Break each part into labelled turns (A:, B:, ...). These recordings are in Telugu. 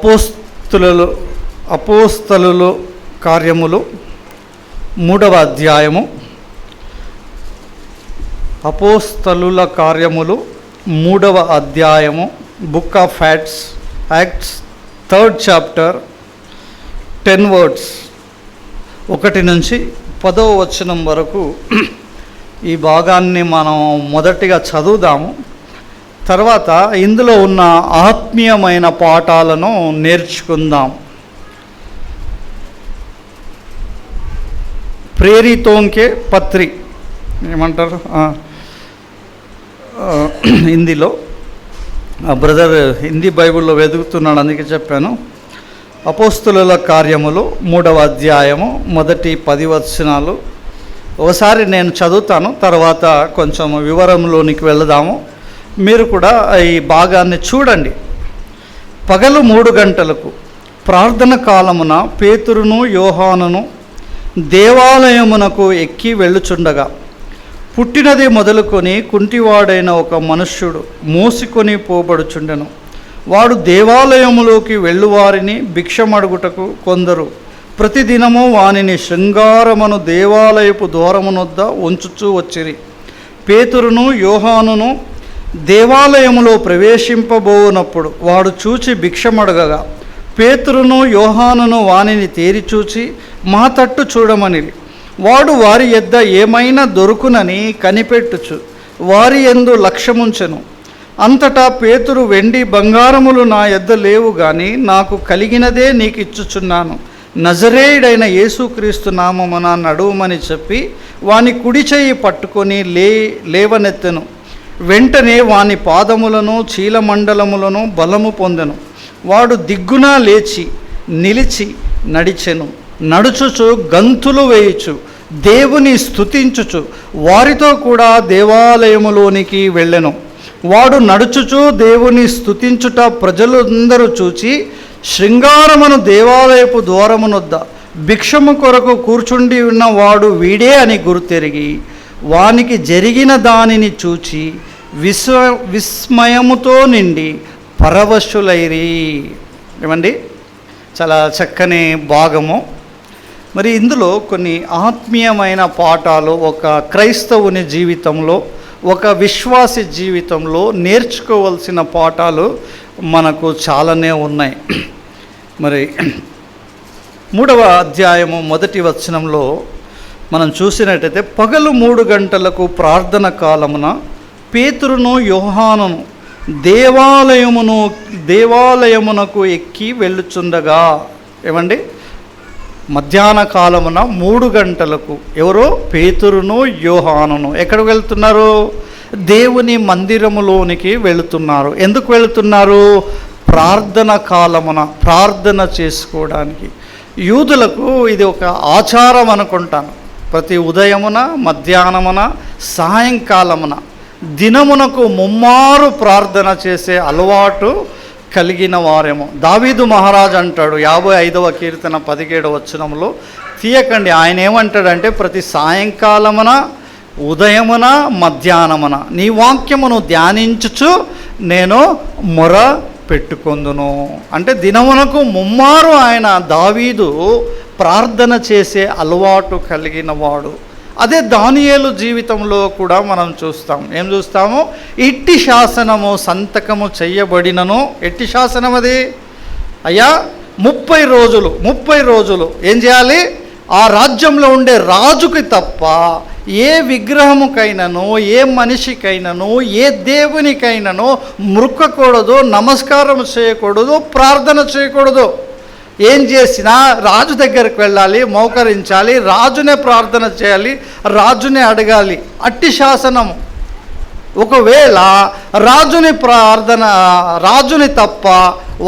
A: అపోస్తలుల కార్యములు 3వ అధ్యాయము. అపోస్తలుల కార్యములు 3వ అధ్యాయము, book of acts 3rd chapter 10 words 1 నుంచి 10వ వచనం వరకు ఈ భాగాన్ని మనం మొదటిగా చదువుదాము. తర్వాత ఇందులో ఉన్న ఆత్మీయమైన పాఠాలను నేర్చుకుందాం. ప్రేరితోంకే పత్రి ఏమంటారు హిందీలో. బ్రదర్ హిందీ బైబిల్లో వెతుకుతున్నాడు, అందుకే చెప్పాను. అపోస్తలుల కార్యములు 3వ అధ్యాయము మొదటి 10 వచనాలు ఒకసారి నేను చదువుతాను, తర్వాత కొంచెం వివరంలోనికి వెళదాము. మీరు కూడా ఈ భాగాన్ని చూడండి. పగలు 3 గంటలకు ప్రార్థన కాలమున పేతురును యోహానును దేవాలయమునకు ఎక్కి వెళ్ళుచుండగా పుట్టినది మొదలుకొని కుంటివాడైన ఒక మనుష్యుడు మోసుకొని పోబడుచుండెను. వాడు దేవాలయములోకి వెళ్ళువారిని భిక్షమడుగుటకు కొందరు ప్రతిదినము వానిని శృంగారమును దేవాలయపు ద్వారమునొద్ద ఉంచుచూ వచ్చిరి. పేతురును యోహానును దేవాలయములో ప్రవేశింపబోనప్పుడు వాడు చూచి భిక్షమడగగా పేతురును యోహానును వానిని తేరిచూచి మా తట్టు చూడమనిరి. వాడు వారి యొద్ద ఏమైనా దొరుకునని కనిపెట్టుచు వారి యందు లక్ష్యముంచెను. అంతటా పేతురు, వెండి బంగారములు నా యొద్ద లేవు గాని నాకు కలిగినదే నీకు ఇచ్చుచున్నాను. నజరేయుడైన యేసుక్రీస్తు నామమున నడువమని చెప్పి వాని కుడి చెయ్యి పట్టుకొని లేవనెత్తెను. వెంటనే వాని పాదములను చీలమండలములను బలము పొందెను. వాడు దిగ్గున లేచి నిలిచి నడిచెను. నడుచుచు గంతులు వేయుచు దేవుని స్తుతించుచు వారితో కూడా దేవాలయములోనికి వెళ్ళెను. వాడు నడుచుచు దేవుని స్తుతించుట ప్రజలందరూ చూచి శృంగారమును దేవాలయపు ద్వారమునొద్ద భిక్షము కొరకు కూర్చుండి ఉన్నవాడు వీడే అని గుర్తెరిగి వానికి జరిగిన దానిని చూచి విస్మయముతో నిండి పరవశులైరి. ఏమండి, చాలా చక్కని భాగము. మరి ఇందులో కొన్ని ఆత్మీయమైన పాఠాలు ఒక క్రైస్తవుని జీవితంలో, ఒక విశ్వాసి జీవితంలో నేర్చుకోవాల్సిన పాఠాలు మనకు చాలానే ఉన్నాయి. మరి 3వ అధ్యాయము మొదటి వచనంలో మనం చూసినట్టయితే పగలు 3 గంటలకు ప్రార్థన కాలమున పేతురును యోహానును దేవాలయమునకు ఎక్కి వెళ్ళుచుండగా. ఏమండి, మధ్యాహ్న కాలమున 3 గంటలకు ఎవరో పేతురును యోహానును ఎక్కడికి వెళ్తున్నారు? దేవుని మందిరములోనికి వెళుతున్నారు. ఎందుకు వెళుతున్నారు? ప్రార్థన కాలమున ప్రార్థన చేసుకోవడానికి. యూదులకు ఇది ఒక ఆచారం అనుకుంటాను. ప్రతి ఉదయమున, మధ్యాహ్నమున, సాయంకాలమున దినమునకు ముమ్మారు ప్రార్థన చేసే అలవాటు కలిగిన వారేమో. దావీదు మహారాజు అంటాడు 55వ కీర్తన 17వ వచనంలో, తీయకండి. ఆయన ఏమంటాడంటే ప్రతి సాయంకాలమున, ఉదయమున, మధ్యాహ్నమున నీ వాక్యమును ధ్యానించుచు నేను మొర పెట్టుకొందును. అంటే దినమునకు ముమ్మారు ఆయన దావీదు ప్రార్థన చేసే అలవాటు కలిగిన వాడు. అదే దానియేలు జీవితంలో కూడా మనం చూస్తాం. ఏం చూస్తాము? ఇట్టి శాసనము సంతకము చేయబడినను. ఎట్టి శాసనం అది? అయ్యా 30 రోజులు ఏం చేయాలి? ఆ రాజ్యంలో ఉండే రాజుకి తప్ప ఏ విగ్రహముకైనానో, ఏ మనిషికైనానో, ఏ దేవునికైనానో మొక్కకూడదు, నమస్కారం చేయకూడదు, ప్రార్థన చేయకూడదు. ఏం చేసినా రాజు దగ్గరికి వెళ్ళాలి, మోకరించాలి, రాజునే ప్రార్థన చేయాలి, రాజునే అడగాలి. అట్టి శాసనము. ఒకవేళ రాజుని తప్ప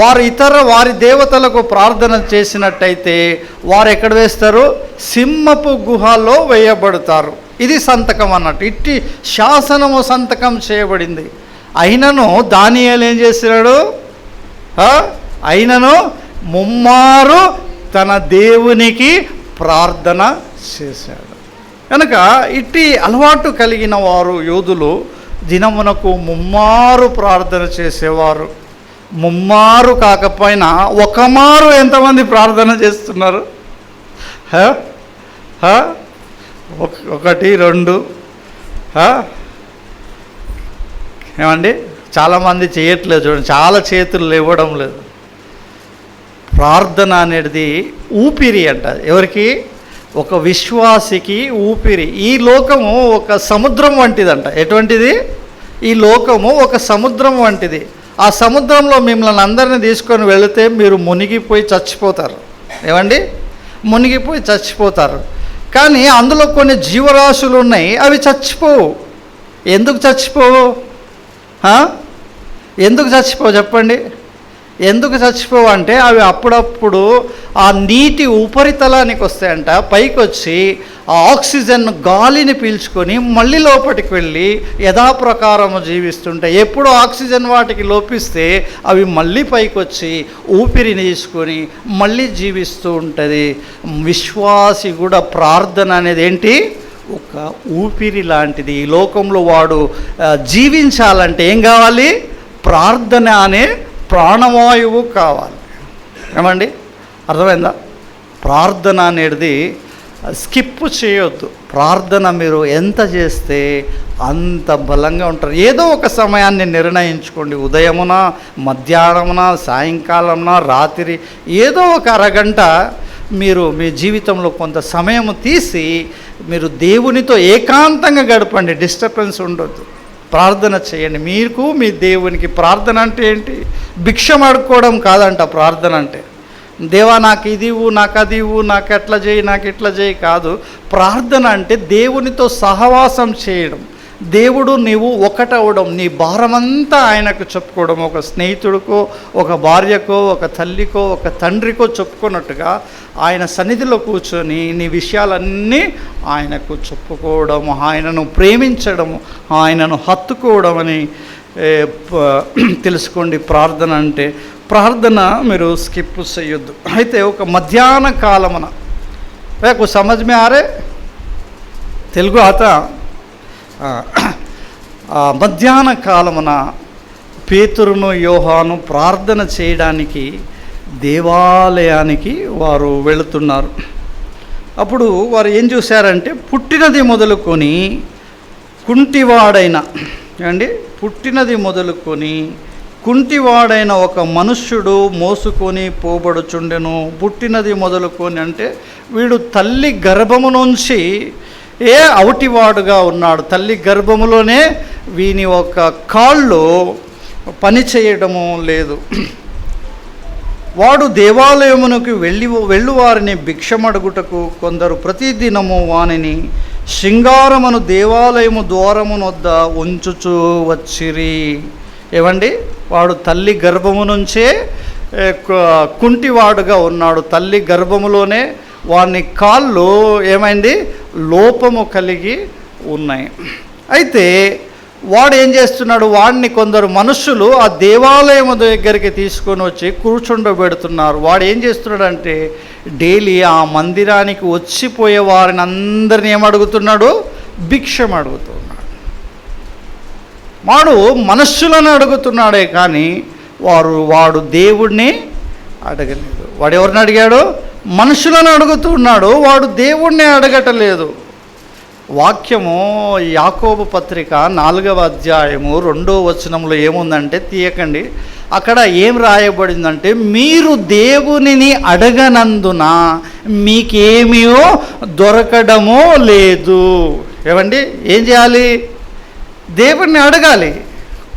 A: వారి దేవతలకు ప్రార్థన చేసినట్టయితే వారు ఎక్కడ వేస్తారు? సింహపు గుహలో వేయబడతారు. ఇది సంతకం అన్నట్టు. ఇట్టి శాసనము సంతకం చేయబడింది. అయినను దానియేలు ఏం చేసినాడు? అయినను ముమ్మారు తన దేవునికి ప్రార్థన చేశాడు. కనుక ఇట్టి అలవాటు కలిగిన వారు యూదులు దినమునకు ముమ్మారు ప్రార్థన చేసేవారు. ముమ్మారు కాకపోయినా ఒక మారు ఎంతమంది ప్రార్థన చేస్తున్నారు? ఒకటి, రెండు, ఏమండి? చాలామంది చేయట్లేదు. చూడండి, చాలా చేతులు ఇవ్వడం లేదు. ప్రార్థన అనేది ఊపిరి అంట. ఎవరికి? ఒక విశ్వాసికి ఊపిరి. ఈ లోకము ఒక సముద్రం వంటిదంట. ఎటువంటిది? ఈ లోకము ఒక సముద్రం వంటిది. ఆ సముద్రంలో మిమ్మల్ని అందరినీ తీసుకొని వెళితే మీరు మునిగిపోయి చచ్చిపోతారు. ఏమండి? మునిగిపోయి చచ్చిపోతారు. కానీ అందులో కొన్ని జీవరాశులు ఉన్నాయి, అవి చచ్చిపోవు. ఎందుకు చచ్చిపోవు? ఎందుకు చచ్చిపోవు చెప్పండి? ఎందుకు చచ్చిపోవు అంటే అవి అప్పుడప్పుడు ఆ నీటి ఉపరితలానికి వస్తాయంట, పైకి వచ్చి ఆ ఆక్సిజన్ గాలిని పీల్చుకొని మళ్ళీ లోపలికి వెళ్ళి యథాప్రకారము జీవిస్తుంటాయి. ఎప్పుడు ఆక్సిజన్ వాటికి లోపిస్తే అవి మళ్ళీ పైకి వచ్చి ఊపిరిని తీసుకొని మళ్ళీ జీవిస్తూ ఉంటుంది. విశ్వాసి కూడా ప్రార్థన అనేది ఏంటి? ఒక ఊపిరి లాంటిది. ఈ లోకంలో వాడు జీవించాలంటే ఏం కావాలి? ప్రార్థన అనే ప్రాణవాయువు కావాలి. ఏమండి? అర్థమైందా? ప్రార్థన అనేది స్కిప్ చేయొద్దు. ప్రార్థన మీరు ఎంత చేస్తే అంత బలంగా ఉంటారు. ఏదో ఒక సమయాన్ని నిర్ణయించుకోండి. ఉదయమున, మధ్యాహ్నమున, సాయంకాలమున, రాత్రి ఏదో ఒక అరగంట మీరు మీ జీవితంలో కొంత సమయం తీసి మీరు దేవునితో ఏకాంతంగా గడపండి. డిస్టర్బెన్స్ ఉండొద్దు. ప్రార్థన చేయండి. మీకు మీ దేవునికి. ప్రార్థన అంటే ఏంటి? భిక్షం అడుక్కోవడం కాదంట ప్రార్థన అంటే. దేవా నాకు ఇది ఇవ్వు, నాకు అది ఇవ్వు, నాకు ఎట్లా చేయి, నాకు ఇట్లా చేయి కాదు. ప్రార్థన అంటే దేవునితో సహవాసం చేయడం. దేవుడు నీవు ఒకటవడం, నీ భారమంతా ఆయనకు చెప్పుకోవడం. ఒక స్నేహితుడికో, ఒక భార్యకో, ఒక తల్లికో, ఒక తండ్రికో చెప్పుకున్నట్టుగా ఆయన సన్నిధిలో కూర్చొని నీ విషయాలన్నీ ఆయనకు చెప్పుకోవడం, ఆయనను ప్రేమించడము, ఆయనను హత్తుకోవడం అని తెలుసుకోండి ప్రార్థన అంటే. ప్రార్థన మీరు స్కిప్ చేయొద్దు. అయితే ఒక మధ్యాహ్న కాలమున సమజ్ మే ఆరే తెలుగు ఆత మధ్యాహ్న కాలమున పేతురును యోహాను ప్రార్థన చేయడానికి దేవాలయానికి వారు వెళుతున్నారు. అప్పుడు వారు ఏం చూశారంటే పుట్టినది మొదలుకొని కుంటివాడైన కుంటివాడైన ఒక మనుష్యుడు మోసుకొని పోబడుచుండెను. పుట్టినది మొదలుకొని అంటే వీడు తల్లి గర్భము నుంచి అవటివాడుగా ఉన్నాడు. తల్లి గర్భములోనే వీని ఒక కాళ్ళు పని చేయడము లేదు. వాడు దేవాలయమునకు వెళ్ళువారిని భిక్షమడుగుటకు కొందరు ప్రతిదినము వానిని శృంగారమును దేవాలయము ద్వారమునొద్ద ఉంచుచూ వచ్చిరి. ఏమండి? వాడు తల్లి గర్భము నుంచే కుంటివాడుగా ఉన్నాడు. తల్లి గర్భములోనే వాని కాళ్ళు ఏమైంది? లోపము కలిగి ఉన్నాయి. అయితే వాడు ఏం చేస్తున్నాడు? వాడిని కొందరు మనుషులు ఆ దేవాలయం దగ్గరికి తీసుకొని వచ్చి కూర్చుండబెడుతున్నారు. వాడు ఏం చేస్తున్నాడంటే డైలీ ఆ మందిరానికి వచ్చిపోయే వారిని అందరిని ఏమడుగుతున్నాడు? భిక్షం అడుగుతున్నాడు. వాడు మనుష్యులను అడుగుతున్నాడే కానీ వాడు దేవుడిని అడగలేదు. వాడు ఎవరిని అడిగాడు? మనుషులను అడుగుతున్నాడు. వాడు దేవుణ్ణి అడగటలేదు. వాక్యము యాకోబు పత్రిక 4వ అధ్యాయము 2వ వచనంలో ఏముందంటే, తీయకండి, అక్కడ ఏం రాయబడిందంటే, మీరు దేవునిని అడగనందున మీకేమీ దొరకడమో లేదు. ఏమండి? ఏం చేయాలి? దేవుణ్ణి అడగాలి,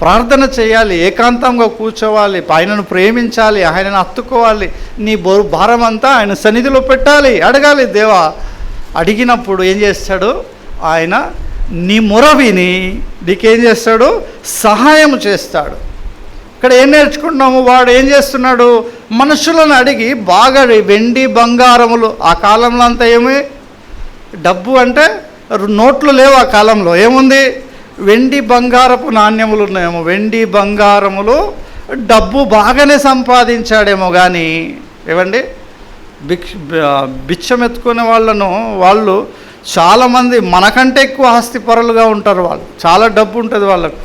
A: ప్రార్థన చేయాలి, ఏకాంతంగా కూర్చోవాలి, ఆయనను ప్రేమించాలి, ఆయనను హత్తుకోవాలి, నీ భారం అంతా ఆయన సన్నిధిలో పెట్టాలి, అడగాలి. దేవా అడిగినప్పుడు ఏం చేస్తాడు? ఆయన నీ మొర విని నీకేం చేస్తాడు? సహాయం చేస్తాడు. ఇక్కడ ఏం నేర్చుకుంటున్నాము? వాడు ఏం చేస్తున్నాడు? మనుషులను అడిగి బాగా వెండి బంగారములు, ఆ కాలంలో అంతా ఏమి డబ్బు అంటే నోట్లు లేవు. ఆ కాలంలో ఏముంది? వెండి బంగారపు నాణ్యములు ఉన్నాయేమో. వెండి బంగారములు, డబ్బు బాగానే సంపాదించాడేమో. కానీ ఏమండి? బిచ్చం ఎత్తుకునే వాళ్ళు చాలామంది మనకంటే ఎక్కువ ఆస్తిపరులుగా ఉంటారు. వాళ్ళు చాలా డబ్బు ఉంటుంది, వాళ్ళకు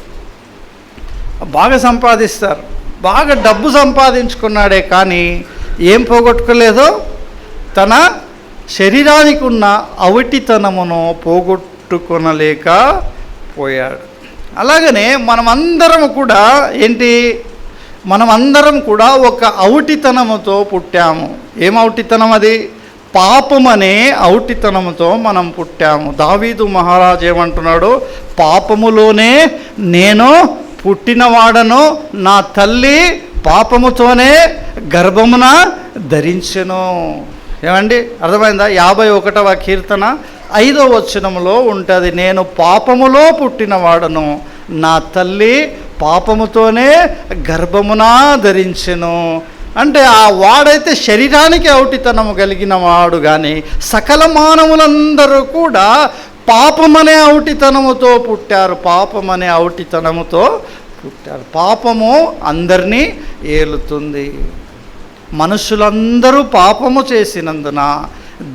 A: బాగా సంపాదిస్తారు. బాగా డబ్బు సంపాదించుకున్నాడే కానీ ఏం పోగొట్టుకోలేదు, తన శరీరానికి ఉన్న అవిటితనమును పోగొట్టుకొనలేకపోయాడు. అలాగనే మనమందరం కూడా మనమందరం కూడా ఒక అవిటితనముతో పుట్టాము. ఏం అవిటితనం అది? పాపం అనే అవిటితనముతో మనం పుట్టాము. దావీదు మహారాజు ఏమంటున్నాడు? పాపములోనే నేను పుట్టినవాడను, నా తల్లి పాపముతోనే గర్భమున ధరించెను. ఏమండి, అర్థమైందా? 51వ కీర్తన 5వ వచనంలో ఉంటుంది, నేను పాపములో పుట్టినవాడను, నా తల్లి పాపముతోనే గర్భమున ధరించెను. అంటే ఆ వాడైతే శరీరానికి అవిటితనము కలిగిన వాడు, కానీ సకల మానవులందరూ కూడా పాపమనే అవిటితనముతో పుట్టారు. పాపమనే అవిటితనముతో పుట్టారు. పాపము అందరినీ ఏలుతుంది. మనుషులందరూ పాపము చేసినందున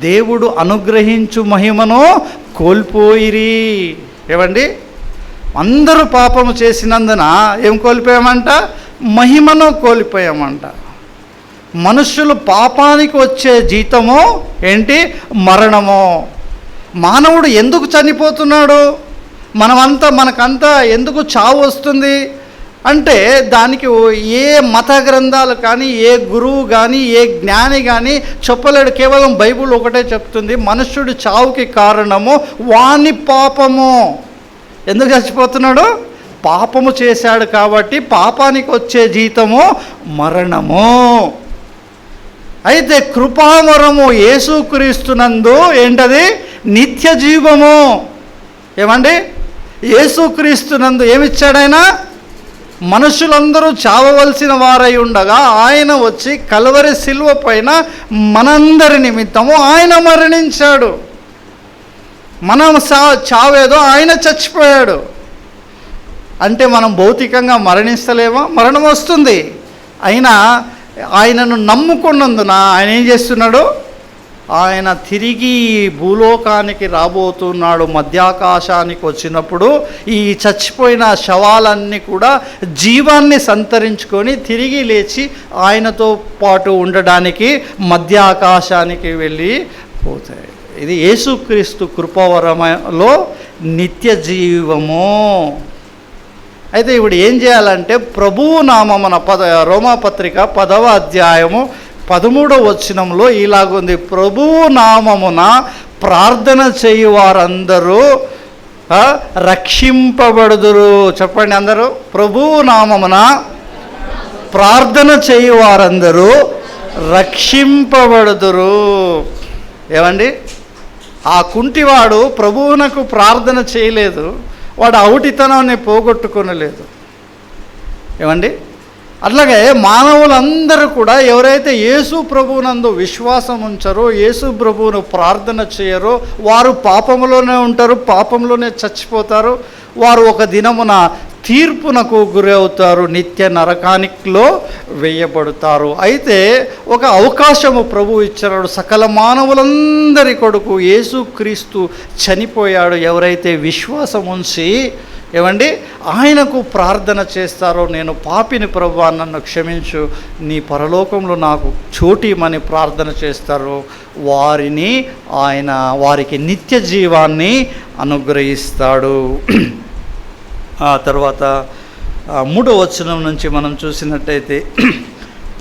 A: దేవుడు అనుగ్రహించు మహిమను కోల్పోయిరి. ఏమండి, అందరూ పాపము చేసినందున ఏం కోల్పోయామంట? మహిమను కోల్పోయామంట. మనుషులు పాపానికి వచ్చే జీతము ఏంటి? మరణము. మానవుడు ఎందుకు చనిపోతున్నాడు? మనకంతా ఎందుకు చావు వస్తుంది అంటే దానికి ఏ మత గ్రంథాలు కానీ, ఏ గురువు కానీ, ఏ జ్ఞాని కానీ చెప్పలేడు. కేవలం బైబిల్ ఒకటే చెప్తుంది, మనుష్యుడి చావుకి కారణము వాని పాపము. ఎందుకు చచ్చిపోతున్నాడు? పాపము చేశాడు కాబట్టి పాపానికి వచ్చే జీతము మరణము. అయితే కృపావరము యేసుక్రీస్తునందు ఏంటది? నిత్య జీవము. ఏమండి, యేసుక్రీస్తునందు ఏమిచ్చాడైనా? మనుషులందరూ చావవలసిన వారై ఉండగా ఆయన వచ్చి కల్వరి శిలువ పైన మనందరి నిమిత్తము ఆయన మరణించాడు. మనం చావేదో ఆయన చచ్చిపోయాడు. అంటే మనం భౌతికంగా మరణిస్తలేమో? మరణం వస్తుంది. అయినా ఆయనను నమ్ముకున్నందున ఆయన ఏం చేస్తున్నాడు? ఆయన తిరిగి భూలోకానికి రాబోతున్నాడు. మధ్యాకాశానికి వచ్చినప్పుడు ఈ చచ్చిపోయిన శవాలన్నీ కూడా జీవాన్ని సంతరించుకొని తిరిగి లేచి ఆయనతో పాటు ఉండడానికి మధ్యాకాశానికి వెళ్ళి పోతాయి. ఇది యేసుక్రీస్తు కృపావరములో నిత్య జీవము. అయితే ఇప్పుడు ఏం చేయాలంటే ప్రభువు నామమున రోమాపత్రిక 10వ అధ్యాయము 13వ వచనంలో ఇలాగుంది, ప్రభువు నామమున ప్రార్థన చేయు వారందరూ రక్షింపబడుదురు. చెప్పండి అందరూ, ప్రభువు నామమున ప్రార్థన చేయు వారందరూ రక్షింపబడుదురు. ఏమండి, ఆ కుంటివాడు ప్రభువునకు ప్రార్థన చేయలేదు, వాడు అవిటితనాన్ని పోగొట్టుకొనలేదు. ఏమండి, అట్లాగే మానవులందరూ కూడా ఎవరైతే యేసు ప్రభువునందు విశ్వాసం ఉంచారో, యేసు ప్రభువును ప్రార్థన చేయరో వారు పాపంలోనే ఉంటారు, పాపంలోనే చచ్చిపోతారు. వారు ఒక దినమున తీర్పునకు గురి అవుతారు, నిత్య నరకానికిలో వేయబడతారు. అయితే ఒక అవకాశము ప్రభువు ఇచ్చాడు. సకల మానవులందరి కొడుకు యేసుక్రీస్తు చనిపోయాడు. ఎవరైతే విశ్వాసం ఉంచి ఏమండి ఆయనకు ప్రార్థన చేస్తారో, నేను పాపిని ప్రభువా నన్ను క్షమించు, నీ పరలోకంలో నాకు చోటిమని ప్రార్థన చేస్తారో వారికి నిత్య జీవాన్ని అనుగ్రహిస్తాడు. ఆ తర్వాత 3వ వచనం నుంచి మనం చూసినట్టయితే,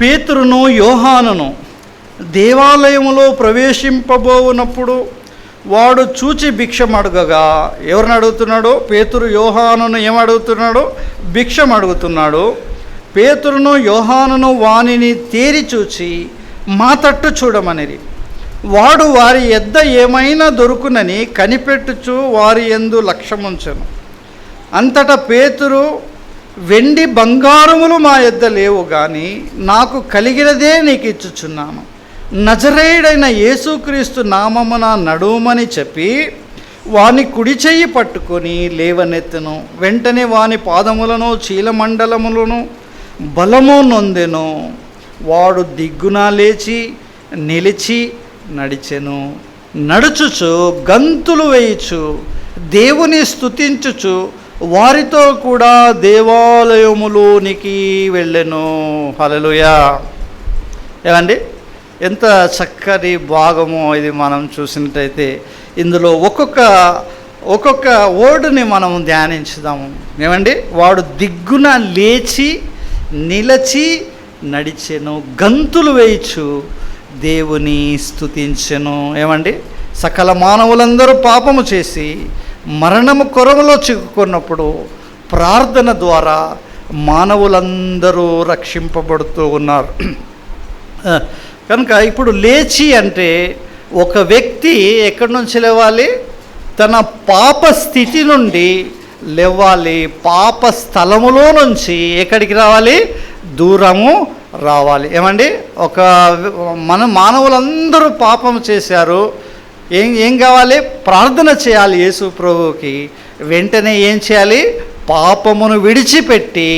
A: పేతురును యోహానును దేవాలయములో ప్రవేశింపబోవునప్పుడు వాడు చూచి భిక్షం అడుగగా, ఎవరిని అడుగుతున్నాడు? పేతురు యోహానును ఏమడుగుతున్నాడు? భిక్షం అడుగుతున్నాడు. పేతురును యోహానును వానిని తేరి చూచి మా తట్టు చూడమనిరి. వాడు వారి యొద్ద ఏమైనా దొరుకునని కనిపెట్టుచు వారి యందు లక్ష్యముంచెను. అంతటా పేతురు, వెండి బంగారములు మా యొద్ద లేవు, కానీ నాకు కలిగినదే నీకు ఇచ్చుచున్నాను. నజరేయుడైన యేసుక్రీస్తు నామమున నడుమని చెప్పి వాని కుడి చెయ్యి పట్టుకొని లేవనెత్తెను. వెంటనే వాని పాదములను చీలమండలములను బలము నొందెను. వాడు దిగ్గున లేచి నిలిచి నడిచెను. నడుచుచు గంతులు వేయుచు దేవుని స్తుతించుచు వారితో కూడా దేవాలయములోనికి వెళ్ళెను. హల్లెలూయా. ఏమండి, ఎంత చక్కటి భాగమో ఇది. మనం చూసినట్టయితే ఇందులో ఒక్కొక్క వర్డ్ని మనం ధ్యానించుదాము. ఏమండి, వాడు దిగ్గున లేచి నిలచి నడిచెను, గంతులు వేయచ్చు దేవుని స్తుతించెను. ఏమండి, సకల మానవులందరూ పాపము చేసి మరణము కొరవలో చిక్కుకున్నప్పుడు ప్రార్థన ద్వారా మానవులందరూ రక్షింపబడుతూ ఉన్నారు. కనుక ఇప్పుడు లేచి అంటే ఒక వ్యక్తి ఎక్కడి నుంచి లేవాలి? తన పాప స్థితి నుండి లేవాలి. పాప స్థలములో నుంచి ఎక్కడికి రావాలి? దూరము రావాలి. ఏమండి, మానవులందరూ పాపం చేశారు. ఏం కావాలి? ప్రార్థన చేయాలి యేసు ప్రభువుకి. వెంటనే ఏం చేయాలి? పాపమును విడిచిపెట్టి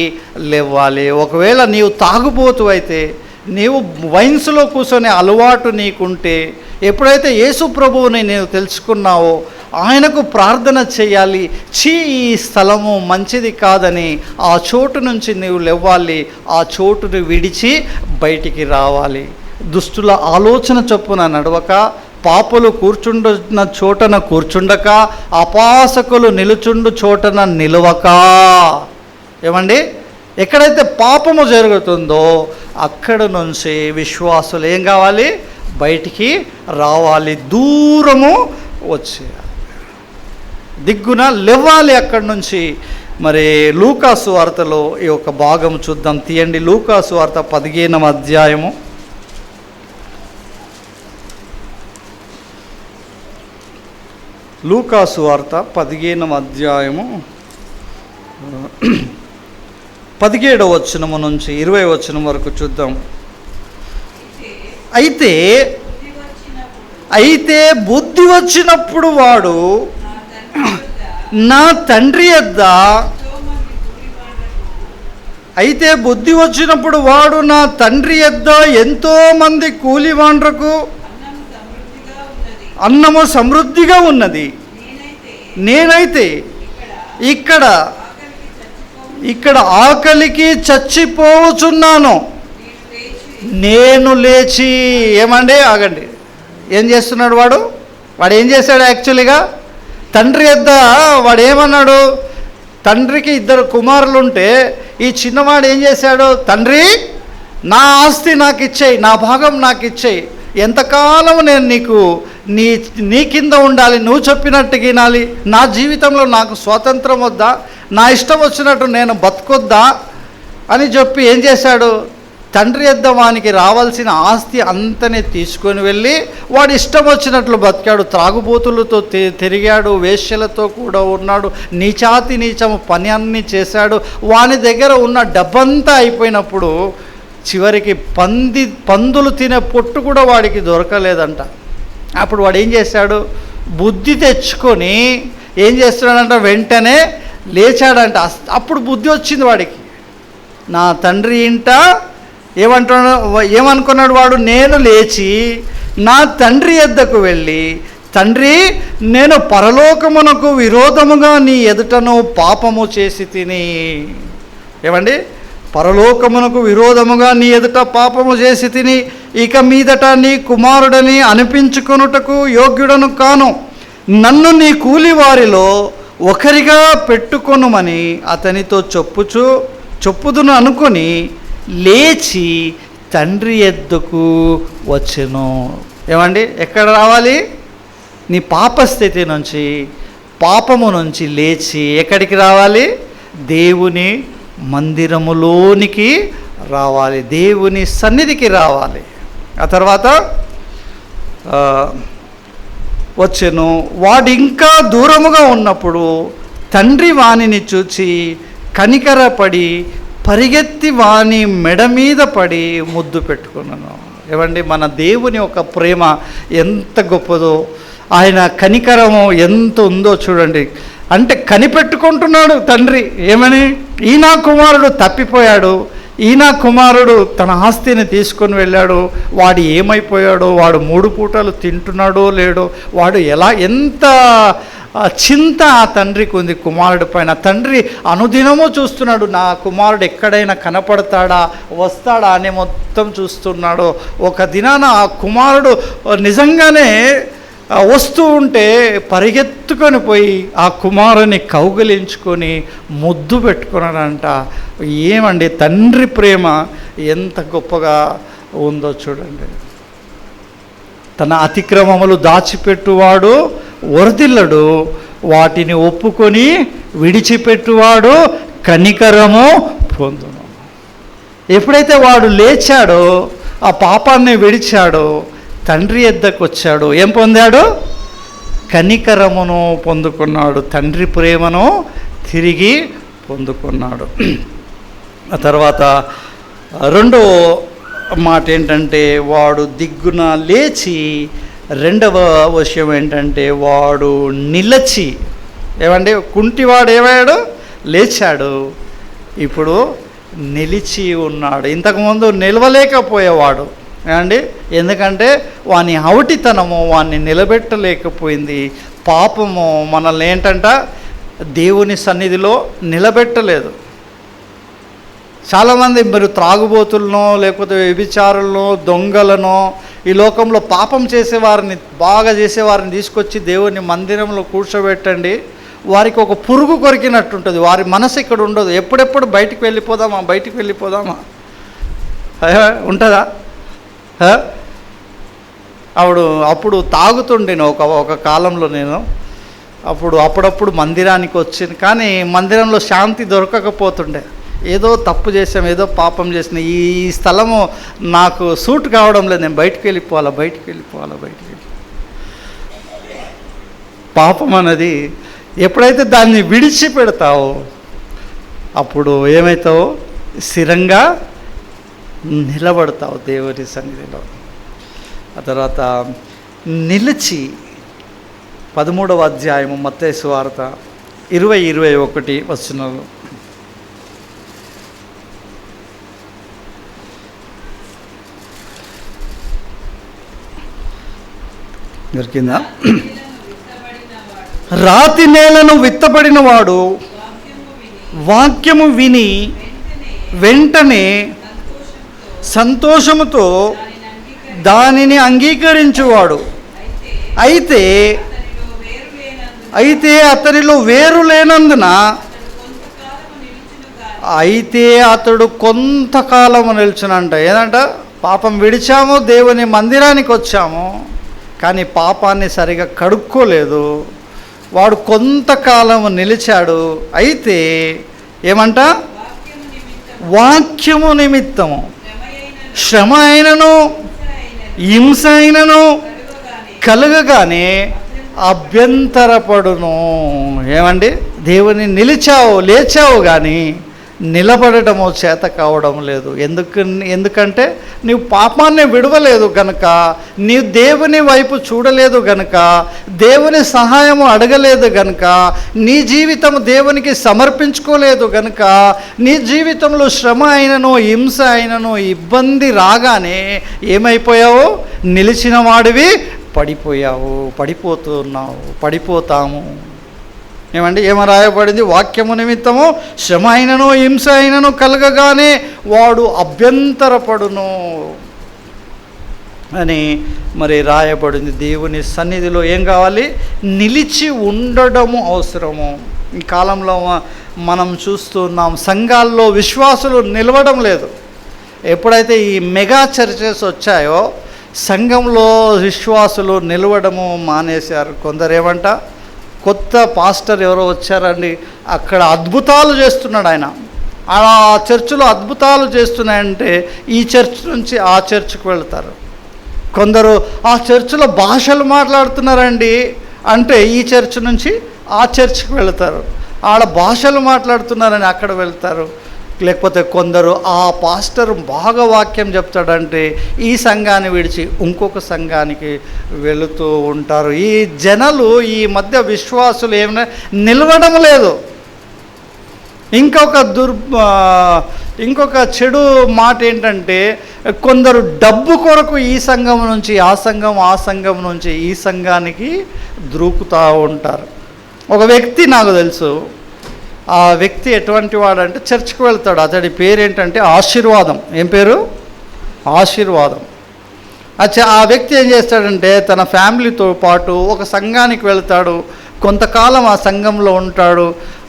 A: లేవాలి. ఒకవేళ నీవు తాగుబోతు అయితే, నీవు వైన్స్లో కూర్చొని అలవాటు నీకుంటే, ఎప్పుడైతే యేసు ప్రభువుని నీవు తెలుసుకున్నావో ఆయనకు ప్రార్థన చేయాలి. ఈ స్థలము మంచిది కాదని ఆ చోటు నుంచి నీవు లేవాలి. ఆ చోటును విడిచి బయటికి రావాలి. దుష్టుల ఆలోచన చొప్పున నడవక, పాపులు కూర్చుండున్న చోటన కూర్చుండక, అపాసకులు నిలుచుండు చోటన నిలవక. ఏమండి, ఎక్కడైతే పాపము జరుగుతుందో అక్కడ నుంచి విశ్వాసులు ఏం కావాలి? బయటికి రావాలి, దూరము వచ్చేయాలి, దిగ్గున లేవాలి అక్కడి నుంచి. మరి లూకాసు వార్తలో ఈ యొక్క భాగం చూద్దాం. తీయండి, లూకాసు వార్త 15వ అధ్యాయము. లూకాసు వార్త 15వ అధ్యాయము 17వ వచనము నుంచి 20వ వచనం వరకు చూద్దాం. అయితే బుద్ధి వచ్చినప్పుడు వాడు నా తండ్రి యొద్ద ఎంతో మంది కూలివాండ్రకు అన్నము సమృద్ధిగా ఉన్నది. నేనైతే ఇక్కడ ఆకలికి చచ్చిపోవచున్నాను. నేను లేచి. ఏమండి, ఆగండి. ఏం చేస్తున్నాడు వాడు ఏం చేశాడు? యాక్చువల్గా తండ్రి యొద్ద వాడు ఏమన్నాడు? తండ్రికి 2 కుమారులుంటే ఈ చిన్నవాడు ఏం చేశాడు? తండ్రి, నా ఆస్తి నాకు ఇచ్చేయి, నా భాగం నాకు ఇచ్చేయి. ఎంతకాలం నేను నీ కింద ఉండాలి, నువ్వు చెప్పినట్టు వినాలి, నా జీవితంలో నాకు స్వాతంత్రం వద్దా, నా ఇష్టం వచ్చినట్టు నేను బతకొద్దా అని చెప్పి ఏం చేశాడు? తండ్రి యొద్ద వానికి రావాల్సిన ఆస్తి అంతనే తీసుకొని వెళ్ళి వాడు ఇష్టం వచ్చినట్లు బతికాడు. త్రాగుబోతులతో తిరిగాడు, వేశ్యలతో కూడా ఉన్నాడు, నీచము పని అన్నీ చేశాడు. వాని దగ్గర ఉన్న డబ్బంతా అయిపోయినప్పుడు చివరికి పందులు తినే పొట్టు కూడా వాడికి దొరకలేదంట. అప్పుడు వాడు ఏం చేశాడు? బుద్ధి తెచ్చుకొని ఏం చేస్తున్నాడంట? వెంటనే లేచాడంట. అప్పుడు బుద్ధి వచ్చింది వాడికి. నా తండ్రి ఇంట ఏమనుకున్నాడు వాడు? నేను లేచి నా తండ్రి యొద్దకు వెళ్ళి, తండ్రి, నేను పరలోకమునకు విరోధముగా నీ ఎదుటను పాపము చేసి తిని. ఏమండి, పరలోకమునకు విరోధముగా నీ ఎదుట పాపము చేసి తిని, ఇక మీదట నీ కుమారుడని అనిపించుకొనుటకు యోగ్యుడను కాను. నన్ను నీ కూలి వారిలో ఒకరిగా పెట్టుకొనుమని అతనితో చెప్పుదును అనుకొని లేచి తండ్రి యొద్దకు వచ్చెను. ఏమండి, ఎక్కడ రావాలి? నీ పాపస్థితి నుంచి, పాపము నుంచి లేచి ఎక్కడికి రావాలి? దేవుని మందిరములోనికి రావాలి, దేవుని సన్నిధికి రావాలి. ఆ తర్వాత వచ్చెను. వాడు ఇంకా దూరముగా ఉన్నప్పుడు తండ్రి వానిని చూచి కనికరపడి పరిగెత్తి వాని మెడ మీద పడి ముద్దు పెట్టుకున్నాను. ఏమండి, మన దేవుని యొక్క ప్రేమ ఎంత గొప్పదో, ఆయన కనికరము ఎంత ఉందో చూడండి. అంటే కనిపెట్టుకుంటున్నాడు తండ్రి. ఏమని? ఈ నా కుమారుడు తప్పిపోయాడు, ఈ నా కుమారుడు తన ఆస్తిని తీసుకొని వెళ్ళాడు, వాడు ఏమైపోయాడో, వాడు 3 పూటలు తింటున్నాడో లేడో, వాడు ఎంత ఆ చింత ఆ తండ్రికి ఉంది కుమారుడి పైన. తండ్రి అనుదినము చూస్తున్నాడు, నా కుమారుడు ఎక్కడైనా కనపడతాడా, వస్తాడా అని మొత్తం చూస్తున్నాడు. ఒక దినాన ఆ కుమారుడు నిజంగానే వస్తూ ఉంటే పరిగెత్తుకొని పోయి ఆ కుమారుని కౌగిలించుకొని ముద్దు పెట్టుకున్నాడంట. ఏమండి తండ్రి ప్రేమ ఎంత గొప్పగా ఉందో చూడండి. తన అతిక్రమములు దాచిపెట్టువాడు వర్ధిల్లడు, వాటిని ఒప్పుకొని విడిచిపెట్టువాడు కనికరము పొందును. ఎప్పుడైతే వాడు లేచాడో, ఆ పాపాన్ని విడిచాడో, తండ్రి ఎద్దకు వచ్చాడు, ఏం పొందాడు? కనికరమును పొందుకున్నాడు, తండ్రి ప్రేమను తిరిగి పొందుకున్నాడు. ఆ తర్వాత రెండో మాట ఏంటంటే, వాడు దిగ్గున లేచి, రెండవ విషయం ఏంటంటే వాడు నిలచి. ఏమండి, కుంటివాడు ఏమయ్యాడు? లేచాడు, ఇప్పుడు నిలిచి ఉన్నాడు. ఇంతకుముందు నిలవలేకపోయేవాడు ఏమండి, ఎందుకంటే వాని హౌటితనము వాన్ని నిలబెట్టలేకపోయింది. పాపము మనల్ని ఏంటంట దేవుని సన్నిధిలో నిలబెట్టలేదు. చాలామంది మీరు త్రాగుబోతులనో లేకపోతే వ్యభిచారులనో దొంగలనో ఈ లోకంలో పాపం చేసేవారిని, బాగా చేసేవారిని తీసుకొచ్చి దేవుని మందిరంలో కూర్చోబెట్టండి, వారికి ఒక పురుగు కొరికినట్టుంటుంది. వారి మనసు ఇక్కడ ఉండదు. ఎప్పుడెప్పుడు బయటికి వెళ్ళిపోదామా, బయటికి వెళ్ళిపోదామా ఉంటుందా? అప్పుడు తాగుతుండేను ఒక కాలంలో నేను. అప్పుడప్పుడు మందిరానికి వచ్చింది, కానీ మందిరంలో శాంతి దొరకకపోతుండే. ఏదో తప్పు చేసాం, ఏదో పాపం చేసిన, ఈ స్థలము నాకు సూట్ కావడం లేదు, నేను బయటికి వెళ్ళిపోవాలా. పాపం అన్నది ఎప్పుడైతే దాన్ని విడిచిపెడతావో అప్పుడు ఏమవుతావో, స్థిరంగా నిలబడతావు దేవుని సన్నిధిలో. ఆ తర్వాత నిలిచి 13వ అధ్యాయము మత్తయి సువార్త 20-21 వచనాలు. దొరికిందా? రాతి నేలను విత్తబడిన వాడు వాక్యము విని వెంటనే సంతోషముతో దానిని అంగీకరించువాడు, అయితే అతనిలో వేరు లేనందున అతడు కొంతకాలము నిల్చునంట. ఏదంట, పాపం విడిచాము, దేవుని మందిరానికి వచ్చాము, కానీ పాపాన్ని సరిగా కడుక్కోలేదు. వాడు కొంతకాలము నిలిచాడు, అయితే ఏమంట, వాక్యము నిమిత్తము శ్రమ అయినను హింస అయినను కలుగగానే అభ్యంతరపడును. ఏమండి, దేవుని నిలిచావు, లేచావు, కానీ నిలబడటము చేత కావడం లేదు. ఎందుకంటే నీవు పాపాన్ని విడవలేదు గనుక, నీవు దేవుని వైపు చూడలేదు గనుక, దేవుని సహాయము అడగలేదు గనుక, నీ జీవితం దేవునికి సమర్పించుకోలేదు గనుక, నీ జీవితంలో శ్రమ అయినను హింస అయినను ఇబ్బంది రాగానే ఏమైపోయావు? నిలిచిన వాడివి పడిపోయావు, పడిపోతాము. ఏమండి, ఏమో రాయబడింది? వాక్యము నిమిత్తము శ్రమ అయినను హింస అయినను కలగగానే వాడు అభ్యంతరపడును అని మరి రాయబడింది. దేవుని సన్నిధిలో ఏం కావాలి? నిలిచి ఉండడము అవసరము. ఈ కాలంలో మనం చూస్తున్నాం, సంఘాల్లో విశ్వాసులు నిలవడం లేదు. ఎప్పుడైతే ఈ మెగా చర్చెస్ వచ్చాయో సంఘంలో విశ్వాసులు నిలవడము మానేశారు. కొందరు ఏమంట, కొత్త పాస్టర్ ఎవరో వచ్చారండి, అక్కడ అద్భుతాలు చేస్తున్నాడు ఆయన, ఆ చర్చిలో అద్భుతాలు చేస్తున్నాయంటే ఈ చర్చ్ నుంచి ఆ చర్చ్కి వెళ్తారు. కొందరు ఆ చర్చిలో భాషలు మాట్లాడుతున్నారండి అంటే ఈ చర్చ్ నుంచి ఆ చర్చ్కి వెళ్తారు. ఆడ భాషలు మాట్లాడుతున్నారని అక్కడ వెళ్తారు. లేకపోతే కొందరు ఆ పాస్టర్ బాగా వాక్యం చెప్తాడంటే ఈ సంఘాన్ని విడిచి ఇంకొక సంఘానికి వెళుతూ ఉంటారు. ఈ జనాలు ఈ మధ్య విశ్వాసులు ఏమైనా నిలవడం లేదు. ఇంకొక చెడు మాట ఏంటంటే, కొందరు డబ్బు కొరకు ఈ సంఘం నుంచి ఆ సంఘం, ఆ సంఘం నుంచి ఈ సంఘానికి దూకుతూ ఉంటారు. ఒక వ్యక్తి నాకు తెలుసు. ఆ వ్యక్తి ఎటువంటి వాడంటే చర్చ్కి వెళ్తాడు. అతడి పేరేంటంటే ఆశీర్వాదం. ఏం పేరు? ఆశీర్వాదం. ఆ వ్యక్తి ఏం చేస్తాడంటే తన ఫ్యామిలీతో పాటు ఒక సంఘానికి వెళ్తాడు. కొంతకాలం ఆ సంఘంలో ఉంటాడు.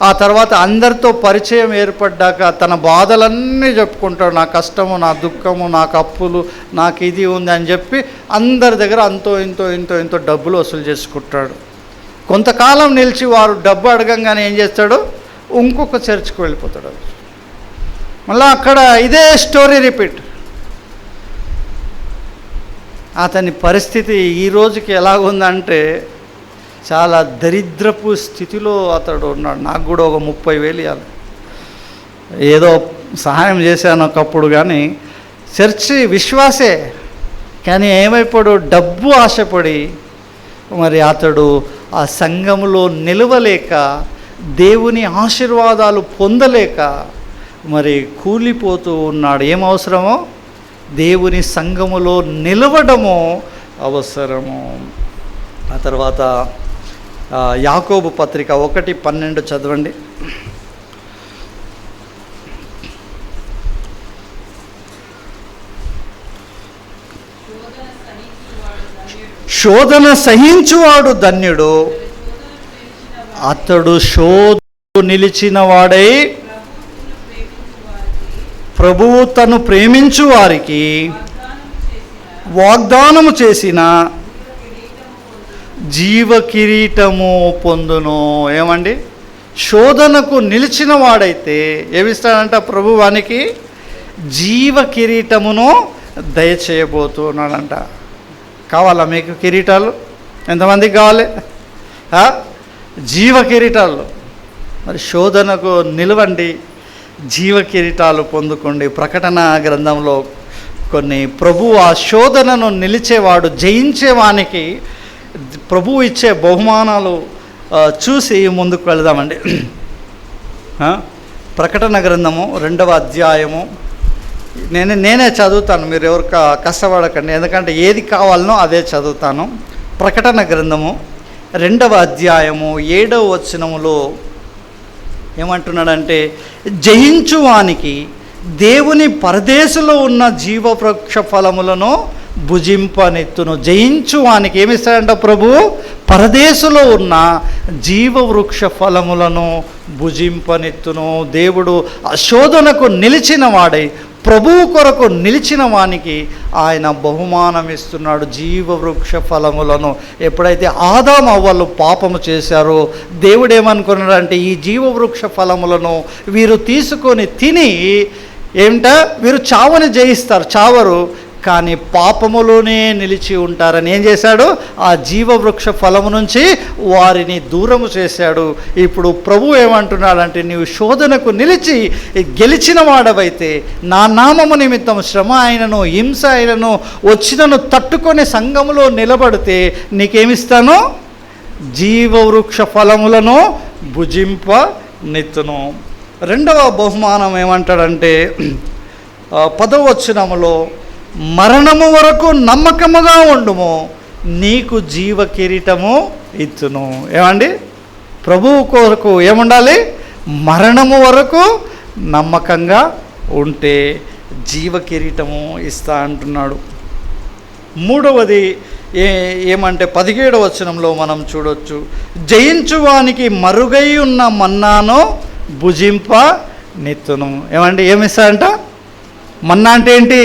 A: ఆ తర్వాత అందరితో పరిచయం ఏర్పడ్డాక తన బాధలన్నీ చెప్పుకుంటాడు. నా కష్టము, నా దుఃఖము, నాకు అప్పులు, నాకు ఇది ఉంది అని చెప్పి అందరి దగ్గర అంతో ఇంతో డబ్బులు వసూలు చేసుకుంటాడు. కొంతకాలం నిలిచి వారు డబ్బు అడగంగానే ఏం చేస్తాడు? ఇంకొక చర్చ్కి వెళ్ళిపోతాడు. మళ్ళీ అక్కడ ఇదే స్టోరీ రిపీట్. అతని పరిస్థితి ఈ రోజుకి ఎలాగుందంటే చాలా దరిద్రపు స్థితిలో అతడు ఉన్నాడు. నాకు కూడా ఒక 30,000 ఇవ్వాలి, ఏదో సహాయం చేశాను ఒకప్పుడు. కానీ చర్చి విశ్వాసే, కానీ ఏమైపోయాడు? డబ్బు ఆశపడి మరి అతడు ఆ సంఘములో నిలవలేక, దేవుని ఆశీర్వాదాలు పొందలేక మరి కూలిపోతూ ఉన్నాడు. ఏం అవసరమో? దేవుని సంఘములో నిలవడము అవసరము. ఆ తర్వాత యాకోబు పత్రిక 1:12 చదవండి. శోధన సహించువాడు ధన్యుడు, అతడు శోధనకు నిలిచిన వాడై ప్రభువు తను ప్రేమించు వారికి వాగ్దానము చేసిన జీవ కిరీటము పొందును. ఏమండి? శోధనకు నిలిచిన వాడైతే ఏమిస్తాడంట? ప్రభు వానికి జీవ కిరీటమును దయచేయబోతున్నాడంట. కావాలా మీకు కిరీటాలు? ఎంతమందికి కావాలి? జీవ కిరీటాలు. మరి శోధనకు నిలవండి, జీవ కిరీటాలు పొందుకోండి. ప్రకటన గ్రంథంలో కొన్ని ప్రభు ఆ శోధనను నిలిచేవాడు, జయించేవానికి ప్రభువు ఇచ్చే బహుమానాలు చూసి ముందుకు వెళదామండి. ప్రకటన గ్రంథము 2వ అధ్యాయము నేనే చదువుతాను, మీరు ఎవరు కష్టపడకండి, ఎందుకంటే ఏది కావాలనో అదే చదువుతాను. ప్రకటన గ్రంథము 2వ అధ్యాయము 7వ వచనములో ఏమంటున్నాడంటే, జయించువానికి దేవుని పరదేశంలో ఉన్న జీవవృక్ష ఫలములను భుజింపనెత్తును. జయించువానికి ఏమిస్తాడంట ప్రభు? పరదేశంలో ఉన్న జీవవృక్ష ఫలములను భుజింపనెత్తును. దేవుడు ఆ శోధనకు నిలిచిన వాడై ప్రభువు కొరకు నిలిచిన వానికి ఆయన బహుమానం ఇస్తున్నాడు, జీవవృక్ష ఫలములను. ఎప్పుడైతే ఆదాము అవ్వలు పాపము చేశారో దేవుడు ఏమనుకున్నాడంటే, ఈ జీవవృక్ష ఫలములను వీరు తీసుకొని తిని వీరు చావని జయిస్తారు, చావరు, కానీ పాపములోనే నిలిచి ఉంటారని ఏం చేశాడు? ఆ జీవవృక్ష ఫలము నుంచి వారిని దూరము చేశాడు. ఇప్పుడు ప్రభు ఏమంటున్నాడంటే, నీవు శోధనకు నిలిచి గెలిచిన వాడవైతే, నా నామము నిమిత్తం శ్రమ అయినను హింస అయినను వచ్చినను తట్టుకొని సంఘములో నిలబడితే నీకేమిస్తాను? జీవవృక్ష ఫలములను భుజింపనెత్తును. 2వ బహుమానం ఏమంటాడంటే 10వ వచనములో, మరణము వరకు నమ్మకముగా ఉండుము, నీకు జీవ కిరీటము ఇచ్చును. ఏమండి? ప్రభువు కొరకు ఏముండాలి? మరణము వరకు నమ్మకంగా ఉంటే జీవ కిరీటము ఇస్తా అంటున్నాడు. 3వది ఏమంటే 17వ వచనంలో మనం చూడొచ్చు, జయించువానికి మరుగై ఉన్న మన్నాను భుజింప నెత్తును. ఏమండి? ఏమిస్తాడంట? మన్నా అంటే ఏంటి?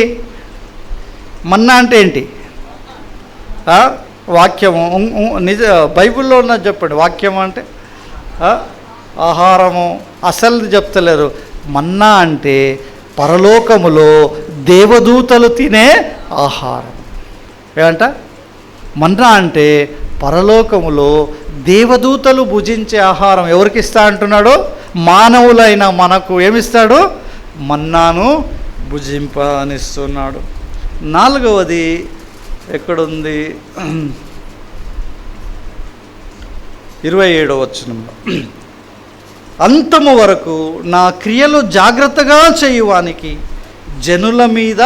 A: మన్నా అంటే ఏంటి? వాక్యము. నిజ బైబిల్లో ఉన్నది చెప్పండి. వాక్యము అంటే ఆహారము. అసలు చెప్తలేరు. మన్నా అంటే పరలోకములో దేవదూతలు తినే ఆహారం. ఏమంట? మన్నా అంటే పరలోకములో దేవదూతలు భుజించే ఆహారం. ఎవరికి ఇస్తా అంటున్నాడు? మానవులైన మనకు ఏమిస్తాడు? మన్నాను భుజింపనిస్తున్నాడు. 4వది ఎక్కడుంది? 27వ వచనంలో, అంతము వరకు నా క్రియలు జాగ్రత్తగా చేయువానికి జనుల మీద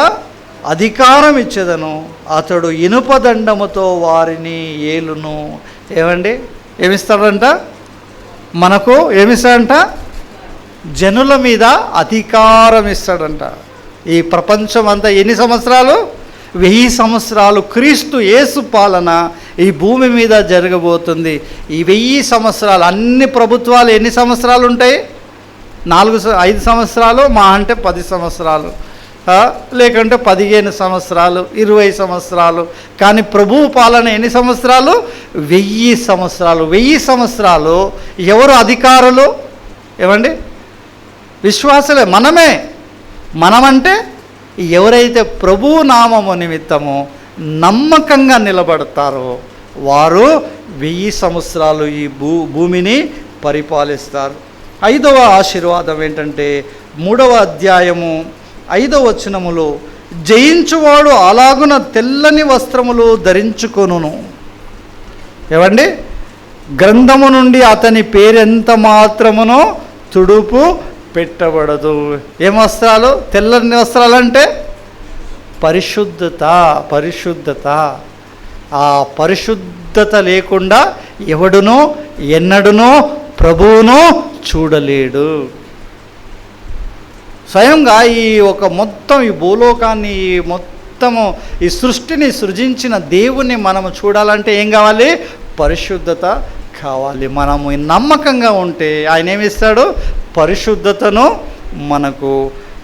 A: అధికారం ఇచ్చేదను, అతడు ఇనుపదండముతో వారిని ఏలును. ఏమండి? ఏమిస్తాడంట? మనకు ఏమిస్తాడంట? జనుల మీద అధికారం ఇస్తాడంట. ఈ ప్రపంచం అంతా ఎన్ని సంవత్సరాలు? 1000 సంవత్సరాలు క్రీస్తు యేసు పాలన ఈ భూమి మీద జరగబోతుంది. ఈ 1000 సంవత్సరాలు అన్ని ప్రభుత్వాలు ఎన్ని సంవత్సరాలు ఉంటాయి? 5 సంవత్సరాలు, మా అంటే 10 సంవత్సరాలు, లేకుంటే 15 సంవత్సరాలు, 20 సంవత్సరాలు. కానీ ప్రభువు పాలన ఎన్ని సంవత్సరాలు? 1000 సంవత్సరాలు. 1000 సంవత్సరాలు ఎవరు అధికారులు? ఏమండి? విశ్వాసులే, మనమంటే ఎవరైతే ప్రభువు నామము నిమిత్తము నమ్మకంగా నిలబడతారో వారు 1000 సంవత్సరాలు ఈ భూమిని పరిపాలిస్తారు. 5వ ఆశీర్వాదం ఏంటంటే 3వ అధ్యాయము 5వ వచనములో, జయించువాడు అలాగున తెల్లని వస్త్రములు ధరించుకొనును. ఏమండి? గ్రంథము నుండి అతని పేరెంత మాత్రమునో తుడుపు పెట్టబడదు. ఏం వస్త్రాలు? తెల్లని వస్త్రాలు అంటే పరిశుద్ధత. ఆ పరిశుద్ధత లేకుండా ఎవడునో ఎన్నడునో ప్రభువును చూడలేడు. స్వయంగా ఈ మొత్తం ఈ భూలోకాన్ని, మొత్తము ఈ సృష్టిని సృజించిన దేవుణ్ణి మనము చూడాలంటే ఏం కావాలి? పరిశుద్ధత కావాలి. మనము నమ్మకంగా ఉంటే ఆయన ఏమిస్తాడు? పరిశుద్ధతను మనకు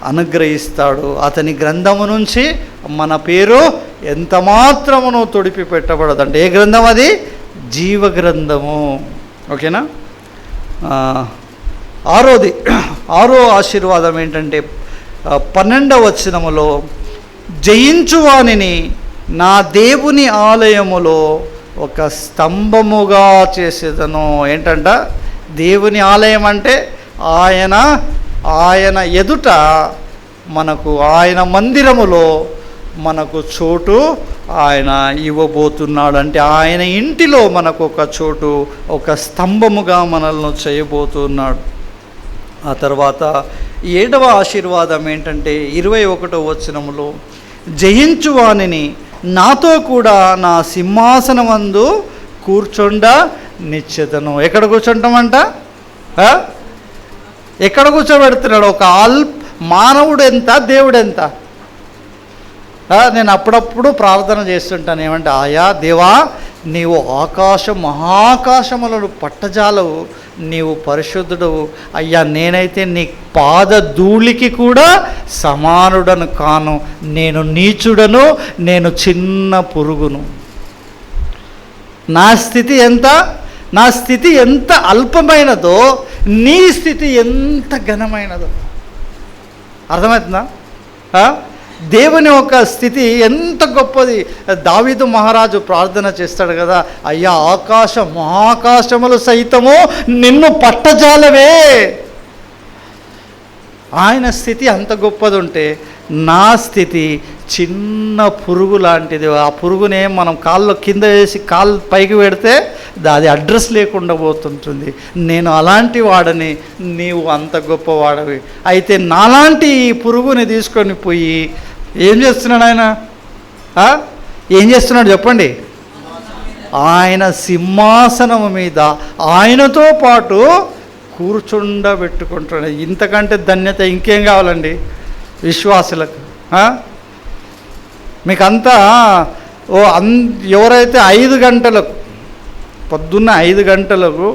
A: అనుగ్రహిస్తాడు. అతని గ్రంథము నుంచి మన పేరు ఎంత మాత్రమునో తొడిపి పెట్టబడదు. అంటే ఏ గ్రంథం అది? జీవ గ్రంథము. ఓకేనా? 6వ ఆశీర్వాదం ఏంటంటే 12వ వచనములో, జయించువానిని నా దేవుని ఆలయములో ఒక స్తంభముగా చేసేదను. ఏంటంట? దేవుని ఆలయం అంటే ఆయన ఎదుట మనకు, ఆయన మందిరములో మనకు చోటు ఆయన ఇవ్వబోతున్నాడు. అంటే ఆయన ఇంటిలో మనకు ఒక చోటు, ఒక స్తంభముగా మనల్ని చేయబోతున్నాడు. ఆ తర్వాత 7వ ఆశీర్వాదం ఏంటంటే 21వ వచనములో, జయించువానిని నాతో కూడా నా సింహాసనమందు కూర్చుండ నిశ్చితను. ఎక్కడ కూర్చుంటామంట? ఎక్కడ కూర్చోబెడుతున్నాడు? ఒక మానవుడు ఎంత, దేవుడు ఎంత? నేను అప్పుడప్పుడు ప్రార్థన చేస్తుంటాను. ఏమంటే, ఆయా దేవా, నీవు మహాకాశములను పట్టజాలవు, నీవు పరిశుద్ధుడు అయ్యా. నేనైతే నీ పాద ధూళికి కూడా సమానుడను కాను. నేను నీచుడను, నేను చిన్న పురుగును. నా స్థితి ఎంత అల్పమైనదో నీ స్థితి ఎంత ఘనమైనదో. అర్థమవుతుందా? దేవుని యొక్క స్థితి ఎంత గొప్పది. దావీదు మహారాజు ప్రార్థన చేస్తాడు కదా, అయ్యా మహాకాశములు సైతము నిన్ను పట్టజాలవే. ఆయన స్థితి అంత గొప్పది ఉంటే నా స్థితి చిన్న పురుగు లాంటిది. ఆ పురుగునే మనం కాళ్ళు కింద వేసి కాళ్ళు పైకి పెడితే అది అడ్రస్ లేకుండా పోతుంటుంది. నేను అలాంటి వాడని, నీవు అంత గొప్పవాడవి. అయితే నాలాంటి ఈ పురుగుని తీసుకొని పోయి ఏం చేస్తున్నాడు ఆయన? ఏం చేస్తున్నాడు చెప్పండి? ఆయన సింహాసనము మీద ఆయనతో పాటు కూర్చుండబెట్టుకుంటున్నాడు. ఇంతకంటే ధన్యత ఇంకేం కావాలండి విశ్వాసులకు? మీకంతా ఎవరైతే 5 గంటలకు, పొద్దున్న 5 గంటలకు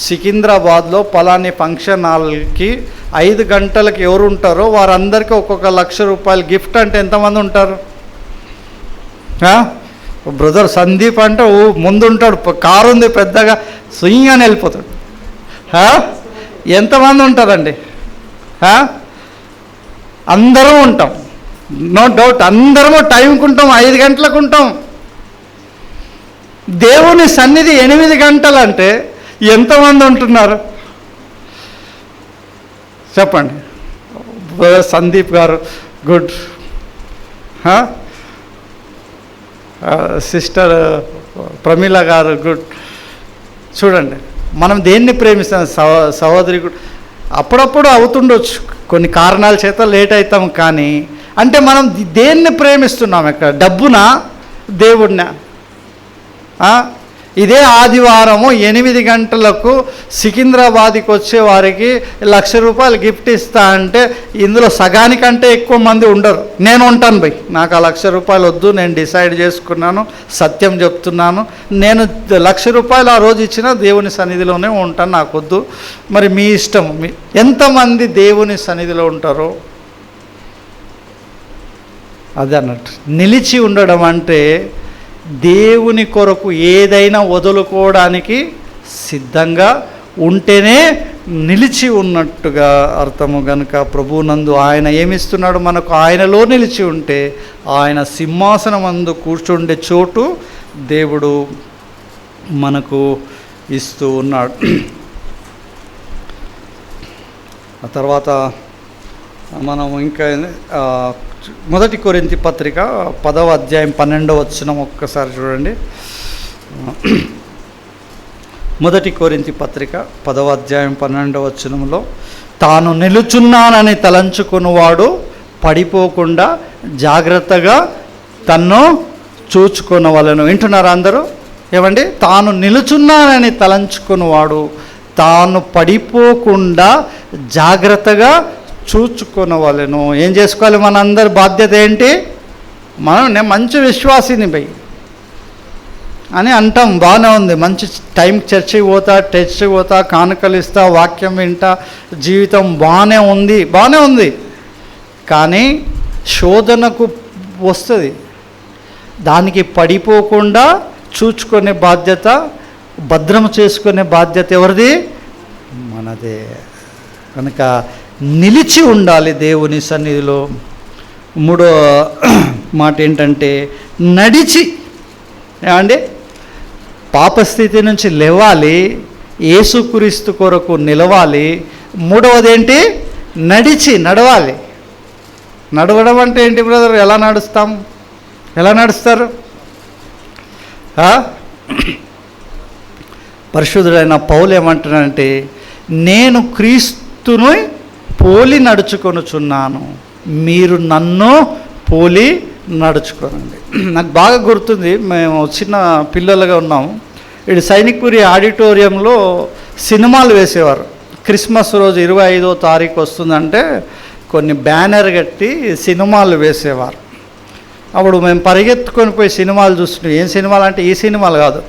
A: సికింద్రాబాద్లో పలాని ఫంక్షన్ హాల్కి 5 గంటలకు ఎవరు ఉంటారో వారందరికీ ఒక్కొక్క ₹1,00,000 గిఫ్ట్. అంటే ఎంతమంది ఉంటారు? బ్రదర్ సందీప్ అంటే ముందుంటాడు, కారు ఉంది పెద్దగా, సుయ్యని వెళ్ళిపోతాడు. ఎంతమంది ఉంటారండి? అందరూ ఉంటాం, నో డౌట్. అందరము టైంకి ఉంటాం, 5 గంటలకు ఉంటాం. దేవుని సన్నిధి 8 గంటలు అంటే ఎంతమంది ఉంటున్నారు చెప్పండి? సందీప్ గారు గుడ్, సిస్టర్ ప్రమీల గారు గుడ్. చూడండి, మనం దేన్ని ప్రేమిస్తాం? సహోదరి గుడ్. అప్పుడప్పుడు అవుతుండొచ్చు, కొన్ని కారణాల చేత లేట్ అవుతాం. కానీ అంటే మనం దేన్ని ప్రేమిస్తున్నాం? ఇక్కడ డబ్బునా, దేవుడినా? ఇదే ఆదివారము 8 గంటలకు సికింద్రాబాద్కి వచ్చే వారికి 1,00,000 రూపాయలు గిఫ్ట్ ఇస్తా అంటే ఇందులో సగానికంటే ఎక్కువ మంది ఉండరు. నేను ఉంటాను భయ్, నాకు ఆ 1,00,000 రూపాయలు వద్దు, నేను డిసైడ్ చేసుకున్నాను, సత్యం చెప్తున్నాను. నేను 1,00,000 రూపాయలు ఆ రోజు ఇచ్చినా దేవుని సన్నిధిలోనే ఉంటాను, నాకు వద్దు. మరి మీ ఇష్టం. ఎంతమంది దేవుని సన్నిధిలో ఉంటారో అది అన్నట్టు. నిలిచి ఉండడం అంటే దేవుని కొరకు ఏదైనా వదులుకోవడానికి సిద్ధంగా ఉంటేనే నిలిచి ఉన్నట్టుగా అర్థము. గనుక ప్రభువునందు ఆయన ఏమిస్తున్నాడు మనకు? ఆయనలో నిలిచి ఉంటే ఆయన సింహాసనమందు కూర్చుండే చోటు దేవుడు మనకు ఇస్తూ ఉన్నాడు. ఆ తర్వాత మనం ఇంకా 1 కొరింథీ పత్రిక 10వ అధ్యాయం 12వ వచనం ఒక్కసారి చూడండి. 1 కొరింథీ పత్రిక 10వ అధ్యాయం 12వ వచనంలో, తాను నిలుచున్నానని తలంచుకున్నవాడు పడిపోకుండా జాగ్రత్తగా తన్ను చూచుకొనవలెను. వింటున్నారా అందరూ? ఏమండి? తాను నిలుచున్నానని తలంచుకున్నవాడు తాను పడిపోకుండా జాగ్రత్తగా చూచుకొనవలెను. ఏం చేసుకోవాలి? మనందరి బాధ్యత ఏంటి? నేను మంచి విశ్వాసిని భయ్ అని అంటాం, బాగానే ఉంది. మంచి టైం చర్చికి పోతా, టెస్ట్కి పోతా, కానుకలు ఇస్తా, వాక్యం వింటా, జీవితం బాగానే ఉంది. కానీ శోధనకు వస్తుంది, దానికి పడిపోకుండా చూచుకునే బాధ్యత, భద్రం చేసుకునే బాధ్యత ఎవరిది? మనదే. కనుక నిలిచి ఉండాలి దేవుని సన్నిధిలో. 3వ మాట ఏంటంటే నడిచి, ఏమండి? పాపస్థితి నుంచి లేవాలి, యేసుక్రీస్తు కొరకు నిలవాలి. 3వది ఏంటి? నడవాలి. నడవడం అంటే ఏంటి బ్రదర్? ఎలా నడుస్తాం? ఎలా నడుస్తారు? పరిశుద్ధుడైన పౌలు ఏమంటున్నాడంటే, నేను క్రీస్తును పోలి నడుచుకొనుచున్నాను, మీరు నన్ను పోలి నడుచుకోనండి. నాకు బాగా గుర్తుంది, మేము చిన్న పిల్లలుగా ఉన్నాము. ఇటు సైనిక్పురి ఆడిటోరియంలో సినిమాలు వేసేవారు. క్రిస్మస్ రోజు 25వ తారీఖు వస్తుందంటే కొన్ని బ్యానర్ కట్టి సినిమాలు వేసేవారు. అప్పుడు మేము పరిగెత్తుకొని పోయి సినిమాలు చూస్తున్నాం. ఏం సినిమాలు అంటే ఈ సినిమాలు కాదు,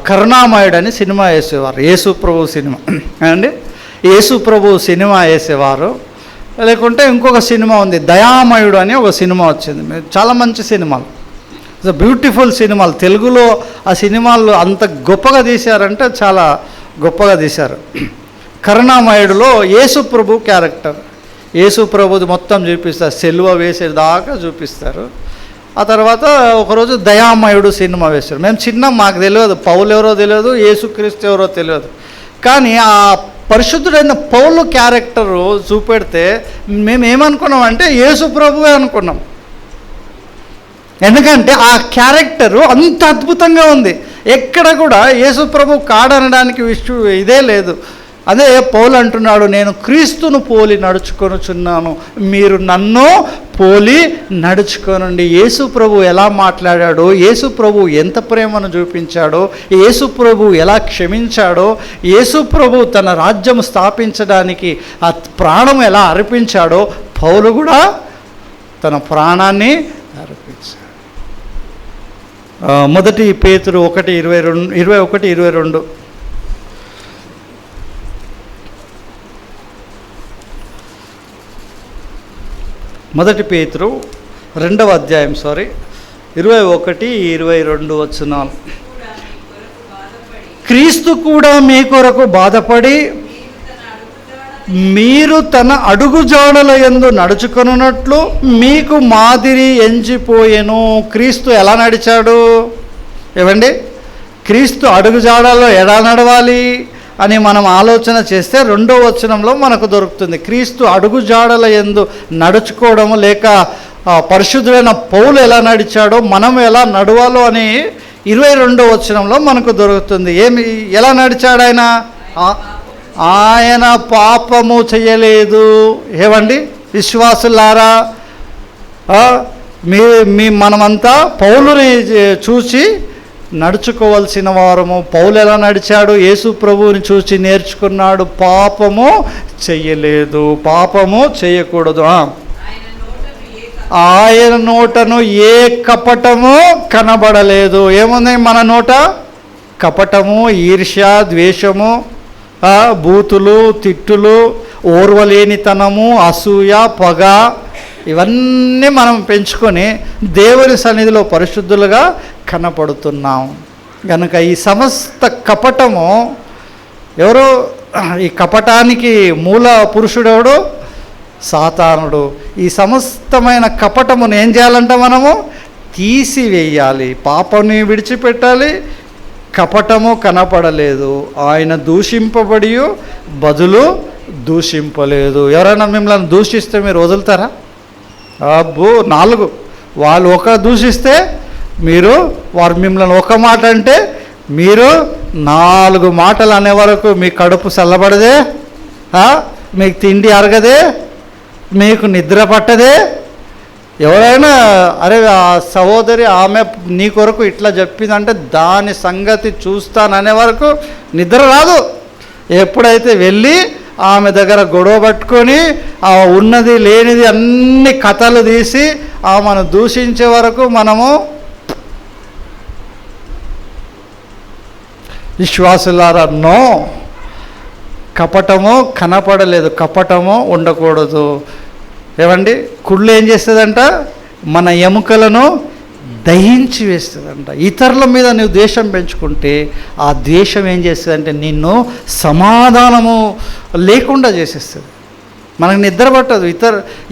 A: కరుణామయుడు అని సినిమా వేసేవారు. యేసు ప్రభు సినిమా అండి, యేసు ప్రభు సినిమా వేసేవారు. లేకుంటే ఇంకొక సినిమా ఉంది, దయామయుడు అని ఒక సినిమా వచ్చింది. చాలా మంచి సినిమాలు, బ్యూటిఫుల్ సినిమాలు. తెలుగులో ఆ సినిమాలు అంత గొప్పగా తీశారంటే చాలా గొప్పగా తీశారు. కరుణామయుడులో యేసు ప్రభు క్యారెక్టర్, యేసు ప్రభుది మొత్తం చూపిస్తారు, సెల్వ వేసేదాకా చూపిస్తారు. ఆ తర్వాత ఒకరోజు దయామయుడు సినిమా వేశారు. మేము మాకు తెలియదు పౌలు ఎవరో తెలియదు, యేసుక్రీస్తు ఎవరో తెలియదు. కానీ ఆ పరిశుద్ధుడైన పౌలు క్యారెక్టరు చూపెడితే మేము ఏమనుకున్నామంటే యేసు ప్రభువే అనుకున్నాం. ఎందుకంటే ఆ క్యారెక్టరు అంత అద్భుతంగా ఉంది. ఎక్కడ కూడా యేసు ప్రభు కాడనడానికి ఇదే లేదు. అదే పౌలు అంటున్నాడు, నేను క్రీస్తును పోలి నడుచుకొనుచున్నాను, మీరు నన్ను పోలి నడుచుకోనండి. యేసు ప్రభు ఎలా మాట్లాడాడో, యేసు ప్రభు ఎంత ప్రేమను చూపించాడో, యేసు ప్రభు ఎలా క్షమించాడో, యేసు ప్రభు తన రాజ్యం స్థాపించడానికి ఆ ప్రాణం ఎలా అర్పించాడో, పౌలు కూడా తన ప్రాణాన్ని అర్పించాడు. 1 పేతురు 1:21-22. 1 పేతురు 2వ అధ్యాయం 21-22 వచనాలు. క్రీస్తు కూడా మీ కొరకు బాధపడి మీరు తన అడుగుజాడల యందు నడుచుకొనున్నట్లు మీకు మాదిరి ఎంచిపోయెను. క్రీస్తు ఎలా నడిచాడు? ఏమండి? క్రీస్తు అడుగుజాడల్లో ఎలా నడవాలి అని మనం ఆలోచన చేస్తే 2వ వచనంలో మనకు దొరుకుతుంది. క్రీస్తు అడుగుజాడల యందు నడుచుకోవడము, లేక పరిశుద్ధుడైన పౌలు ఎలా నడిచాడో మనం ఎలా నడవాలో అని 22వ వచనంలో మనకు దొరుకుతుంది. ఎలా నడిచాడు ఆయన? ఆయన పాపము చేయలేదు. ఏమండి విశ్వాసులారా, మనమంతా పౌలుని చూసి నడుచుకోవలసిన వారము. పౌలు ఎలా నడిచాడు? యేసు ప్రభువుని చూసి నేర్చుకున్నాడు. పాపము చెయ్యలేదు, పాపము చేయకూడదు. ఆయన నోటను ఏ కపటము కనబడలేదు. ఏముంది మన నోట? కపటము, ఈర్ష్య, ద్వేషము, బూతులు, తిట్టులు, ఓర్వలేనితనము, అసూయ, పగ, ఇవన్నీ మనం పెంచుకొని దేవుని సన్నిధిలో పరిశుద్ధులుగా కనపడుతున్నాం కనుక ఈ సమస్త కపటము ఎవరు? ఈ కపటానికి మూల పురుషుడెవడు? సాతానుడు. ఈ సమస్తమైన కపటమును ఏం చేయాలంట? మనము తీసివేయాలి, పాపని విడిచిపెట్టాలి. కపటము కనపడలేదు, ఆయన దూషింపబడి బదులు దూషింపలేదు. ఎవరైనా మిమ్మల్ని దూషిస్తే మీరు వదులుతారా? అబ్బో, 4 వాళ్ళు ఒక దూషిస్తే మీరు, వారు మిమ్మల్ని ఒక మాట అంటే మీరు 4 మాటలు అనే వరకు మీ కడుపు చల్లబడదే, మీకు తిండి అరగదే, మీకు నిద్ర పట్టదే. ఎవరైనా అరే ఆ సహోదరి ఆమె నీ కొరకు ఇట్లా చెప్పిందంటే దాని సంగతి చూస్తాననే వరకు నిద్ర రాదు. ఎప్పుడైతే వెళ్ళి ఆమె దగ్గర గొడవ పట్టుకొని ఆ ఉన్నది లేనిది అన్ని కథలు తీసి ఆమెను దూషించే వరకు మనము విశ్వాసులారా నో, కపటము కనపడలేదు, కపటము ఉండకూడదు. ఏమండి? కుళ్ళు ఏం చేస్తుందంట? మన ఎముకలను దహించి వేస్తుందంట. ఇతరుల మీద నువ్వు ద్వేషం పెంచుకుంటే ఆ ద్వేషం ఏం చేస్తుందంటే నిన్ను సమాధానము లేకుండా చేసేస్తుంది. మనకు నిద్ర పట్టదు.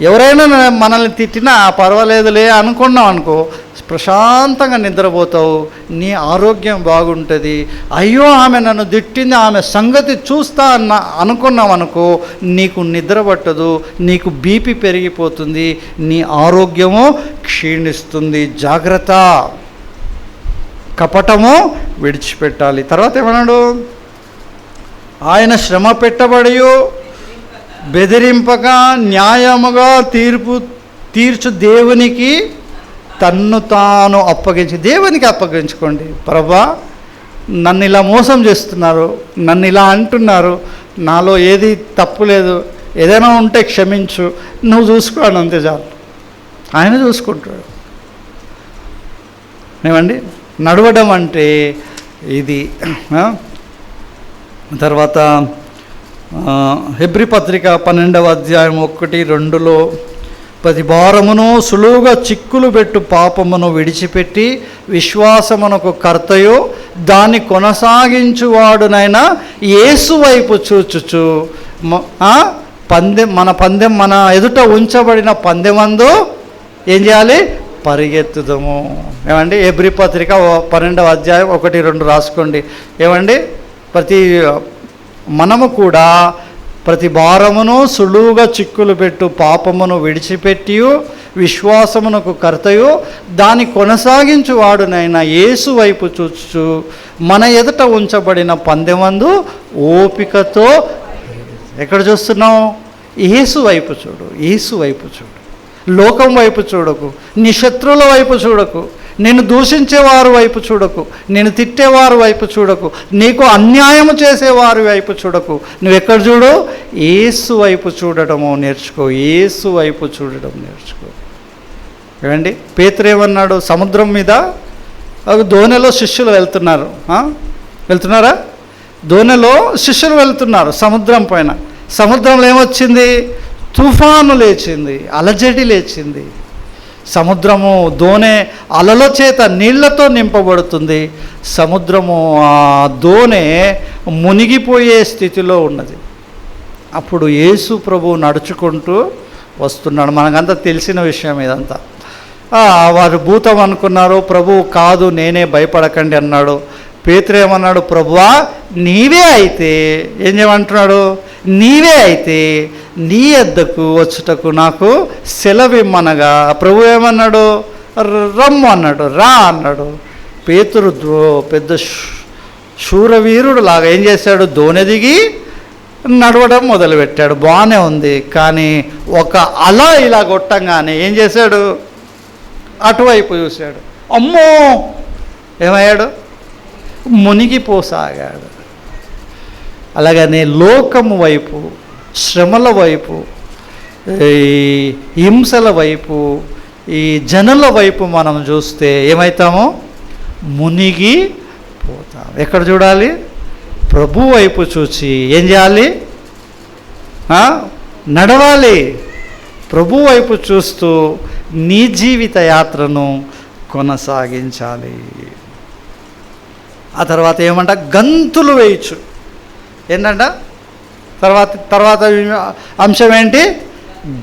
A: ఎవరైనా మనల్ని తిట్టినా పర్వాలేదులే అనుకున్నాం అనుకో, ప్రశాంతంగా నిద్రపోతావు, నీ ఆరోగ్యం బాగుంటుంది. అయ్యో ఆమె నన్ను తిట్టింది, ఆమె సంగతి చూస్తా అనుకున్నాం అనుకో, నీకు నిద్ర పట్టదు, నీకు బీపీ పెరిగిపోతుంది, నీ ఆరోగ్యము క్షీణిస్తుంది. జాగ్రత్త, కపటము విడిచిపెట్టాలి. తర్వాత ఏమన్నాడు? ఆయన శ్రమ పెట్టబడి బెదిరింపగా న్యాయముగా తీర్చు దేవునికి తన్ను తాను అప్పగించి, దేవునికి అప్పగించుకోండి. ప్రభా, నన్ను ఇలా మోసం చేస్తున్నారు, నన్ను ఇలా అంటున్నారు, నాలో ఏది తప్పు లేదు, ఏదైనా ఉంటే క్షమించు, నువ్వు చూసుకోను, అంతే చాలు. ఆయన చూసుకుంటాడు. ఏమండి? నడవడం అంటే ఇది. తర్వాత హెబ్రీ పత్రిక 12వ అధ్యాయం 1-2లో ప్రతి భారమును సులువుగా చిక్కులు పెట్టు పాపమును విడిచిపెట్టి విశ్వాసమునకు కర్తయు దాన్ని కొనసాగించువాడునైనా యేసు వైపు చూచుచు మన ఎదుట ఉంచబడిన పందెమందు ఏం చేయాలి? పరిగెత్తుదము. ఏమండి? హెబ్రీ పత్రిక 12వ అధ్యాయం 1-2 రాసుకోండి. ఏమండి? మనము కూడా ప్రతి భారమును సులువుగా చిక్కులు పెట్టు పాపమును విడిచిపెట్టి విశ్వాసమునకు కర్తయు దాన్ని కొనసాగించువాడునైనా యేసు వైపు చూచు మన ఎదుట ఉంచబడిన పందెమందు ఓపికతో. ఎక్కడ చూస్తున్నావు? యేసు వైపు చూడు, యేసు వైపు చూడు. లోకం వైపు చూడకు, నీ శత్రువుల వైపు చూడకు, నిన్ను దూషించేవారు వైపు చూడకు, నేను తిట్టేవారు వైపు చూడకు, నీకు అన్యాయం చేసేవారి వైపు చూడకు. నువ్వెక్కడ చూడు? యేసు వైపు చూడటము నేర్చుకో, యేసు వైపు చూడటం నేర్చుకో. ఏమండి? పేతురు ఏమన్నాడు? సముద్రం మీద దోణిలో శిష్యులు వెళ్తున్నారా? దోణిలో శిష్యులు వెళ్తున్నారు సముద్రం పైన. సముద్రంలో ఏమొచ్చింది? తుఫాను లేచింది, అలజడి లేచింది. సముద్రము దోణె అలల చేత నీళ్లతో నింపబడుతుంది. సముద్రము ఆ దోణె మునిగిపోయే స్థితిలో ఉన్నది. అప్పుడు యేసు ప్రభువు నడుచుకుంటూ వస్తున్నాడు. మనకంతా తెలిసిన విషయం ఇదంతా. వారు భూతం అనుకున్నారు. ప్రభువు కాదు, నేనే, భయపడకండి అన్నాడు. పేతురు ఏమన్నాడు? ప్రభువా, నీవే అయితే ఏం చేయమంటున్నాడు? నీవే అయితే నీ యొద్దకు వచ్చుటకు నాకు సెలవిమ్మనగా ప్రభు ఏమన్నాడు? రమ్ము అన్నాడు, రా అన్నాడు. పేతురు పెద్ద శూరవీరుడు లాగా ఏం చేశాడు? దోణి దిగి నడవడం మొదలుపెట్టాడు. బాగానే ఉంది. కానీ ఒక అల ఇలా కొట్టంగానే ఏం చేశాడు? అటువైపు చూశాడు. అమ్మో! ఏమయ్యాడు? మునిగిపోసాగాడు. అలాగనే లోకము వైపు, శ్రమల వైపు, ఈ హింసల వైపు, ఈ జనుల వైపు మనం చూస్తే ఏమవుతామో మునిగిపోతాం. ఎక్కడ చూడాలి? ప్రభు వైపు చూసి ఏం చేయాలి? నడవాలి. ప్రభు వైపు చూస్తూ నీ జీవిత యాత్రను కొనసాగించాలి. ఆ తర్వాత ఏమంట? గంతులు వేయచ్చు. ఏంటంట తర్వాత అంశం ఏంటి?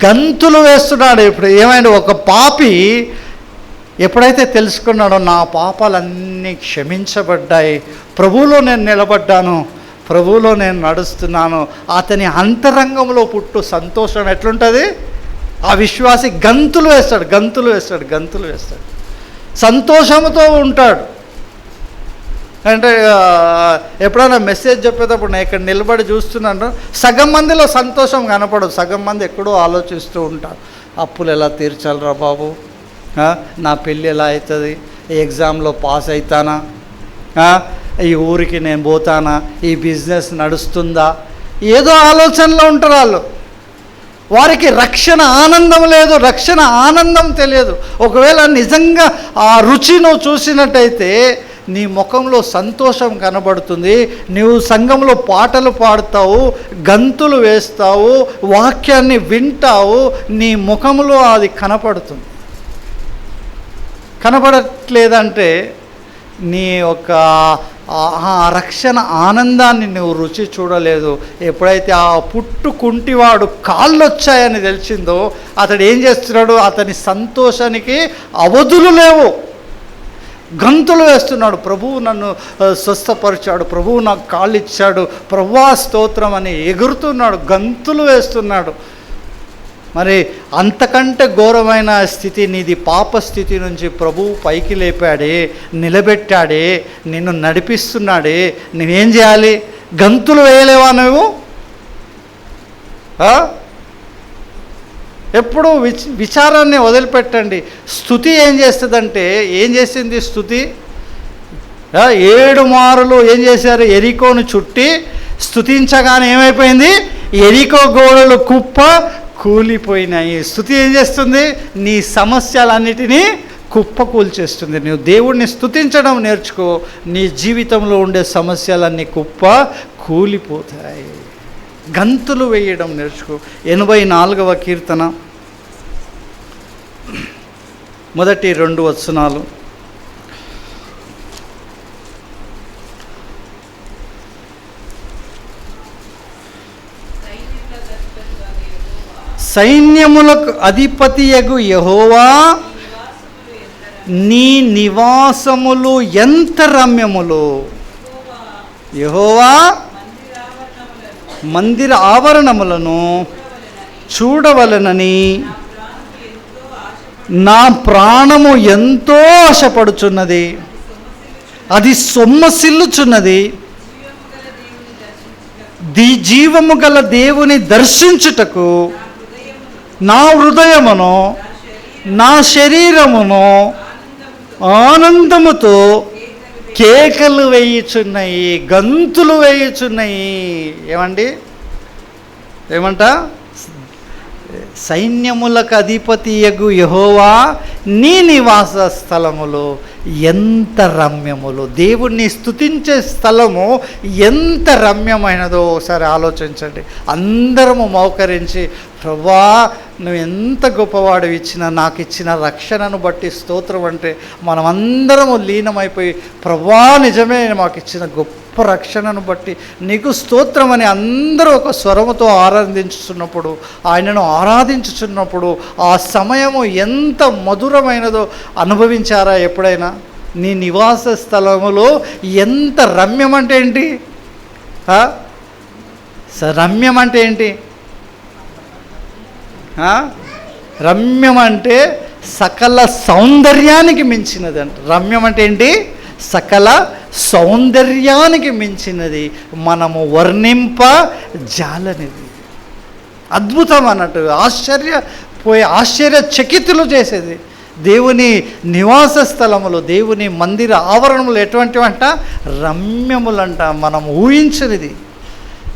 A: గంతులు వేస్తున్నాడు. ఇప్పుడు ఏమైంది? ఒక పాపి ఎప్పుడైతే తెలుసుకున్నాడో నా పాపాలన్నీ క్షమించబడ్డాయి, ప్రభువులో నేను నిలబడ్డాను, ప్రభువులో నేను నడుస్తున్నాను, అతని అంతరంగంలో పుట్టు సంతోషం ఎట్లుంటుంది? ఆ విశ్వాసి గంతులు వేస్తాడు, గంతులు వేస్తాడు, గంతులు వేస్తాడు, సంతోషంతో ఉంటాడు. అంటే ఎప్పుడైనా మెసేజ్ చెప్పేటప్పుడు నేను ఇక్కడ నిలబడి చూస్తున్నాను, సగం మందిలో సంతోషం కనపడదు, సగం మంది ఎక్కడో ఆలోచిస్తూ ఉంటారు. అప్పులు ఎలా తీర్చాలరా బాబు, నా పెళ్ళి ఎలా అవుతుంది, ఈ ఎగ్జామ్లో పాస్ అవుతానా, ఈ ఊరికి నేను పోతానా, ఈ బిజినెస్ నడుస్తుందా, ఏదో ఆలోచనలో ఉంటారు వాళ్ళు. వారికి రక్షణ ఆనందం లేదు, రక్షణ ఆనందం తెలియదు. ఒకవేళ నిజంగా ఆ రుచి నువ్వు చూసినట్టయితే నీ ముఖంలో సంతోషం కనబడుతుంది. నువ్వు సంఘంలో పాటలు పాడుతావు, గంతులు వేస్తావు, వాక్యాన్ని వింటావు, నీ ముఖంలో అది కనపడుతుంది. కనపడట్లేదంటే నీ యొక్క రక్షణ ఆనందాన్ని నువ్వు రుచి చూడలేదు. ఎప్పుడైతే ఆ పుట్టుకుంటివాడు కాళ్ళు వచ్చాయని తెలిసిందో అతడు ఏం చేస్తున్నాడు? అతని సంతోషానికి అవధులు లేవు, గంతులు వేస్తున్నాడు. ప్రభువు నన్ను స్వస్థపరిచాడు, ప్రభువు నాకు కాళ్ళు ఇచ్చాడు, ప్రభువా స్తోత్రం అని ఎగురుతున్నాడు, గంతులు వేస్తున్నాడు. మరి అంతకంటే ఘోరమైన స్థితి నీది. పాప స్థితి నుంచి ప్రభువు పైకి లేపాడే, నిలబెట్టాడే, నిన్ను నడిపిస్తున్నాడే. నువ్వేం చేయాలి? గంతులు వేయలేవా నువ్వు? ఎప్పుడు విచారాన్ని వదిలిపెట్టండి. స్తుతి ఏం చేస్తుందంటే, ఏం చేసింది స్తుతి? 7 మారులు ఏం చేశారు? ఎరికోను చుట్టి స్తుతించగానే ఏమైపోయింది? ఎరికో గోడలు కుప్ప కూలిపోయినాయి. స్తుతి ఏం చేస్తుంది? నీ సమస్యలన్నిటినీ కుప్ప కూల్చేస్తుంది. నువ్వు దేవుడిని స్తుతించడం నేర్చుకో, నీ జీవితంలో ఉండే సమస్యలన్నీ కుప్ప కూలిపోతాయి. గంతులు వేయడం నేర్చుకో. 84వ కీర్తన మొదటి 2 వచనాలు. సైన్యములకు అధిపతియగు యెహోవా, నీ నివాసములు ఎంత రమ్యములు. యెహోవా మందిర ఆవరణములను చూడవలనని నా ప్రాణము ఎంతో ఆశపడుచున్నది, అది సొమ్మసిల్లుచున్నది. జీవము గల దేవుని దర్శించుటకు నా హృదయమును నా శరీరమును ఆనందముతో కేకలు వేయుచున్నాయి, గంతులు వేయుచున్నాయి. ఏమంట? సైన్యములకు అధిపతియగు యెహోవా, నీ నివాస స్థలములు ఎంత రమ్యములు. దేవుణ్ణి స్తుతించే స్థలము ఎంత రమ్యమైనదో ఒకసారి ఆలోచించండి. అందరము మోకరించి, ప్రభువా నువ్వు ఎంత గొప్పవాడు, నాకు ఇచ్చిన రక్షణను బట్టి స్తోత్రం అంటే మనమందరము లీనమైపోయి, ప్రభువా నిజమే మాకు ఇచ్చిన గొప్ప రక్షణను బట్టి నీకు స్తోత్రం అని అందరూ ఒక స్వరముతో ఆరాధించుచున్నప్పుడు, ఆయనను ఆరాధించుచున్నప్పుడు ఆ సమయము ఎంత మధురమైనదో అనుభవించారా ఎప్పుడైనా? నీ నివాస స్థలములో ఎంత రమ్యం అంటే ఏంటి? రమ్యం అంటే ఏంటి? రమ్యం అంటే సకల సౌందర్యానికి మించినది అంట. రమ్యం అంటే ఏంటి? సకల సౌందర్యానికి మించినది, మనము వర్ణింప జాలనిది. అద్భుతం అన్నట్టు, ఆశ్చర్యచకితులు చేసేది. దేవుని నివాస స్థలములు, దేవుని మందిర ఆవరణములు ఎటువంటివంట? రమ్యములంట, మనం ఊహించనిది.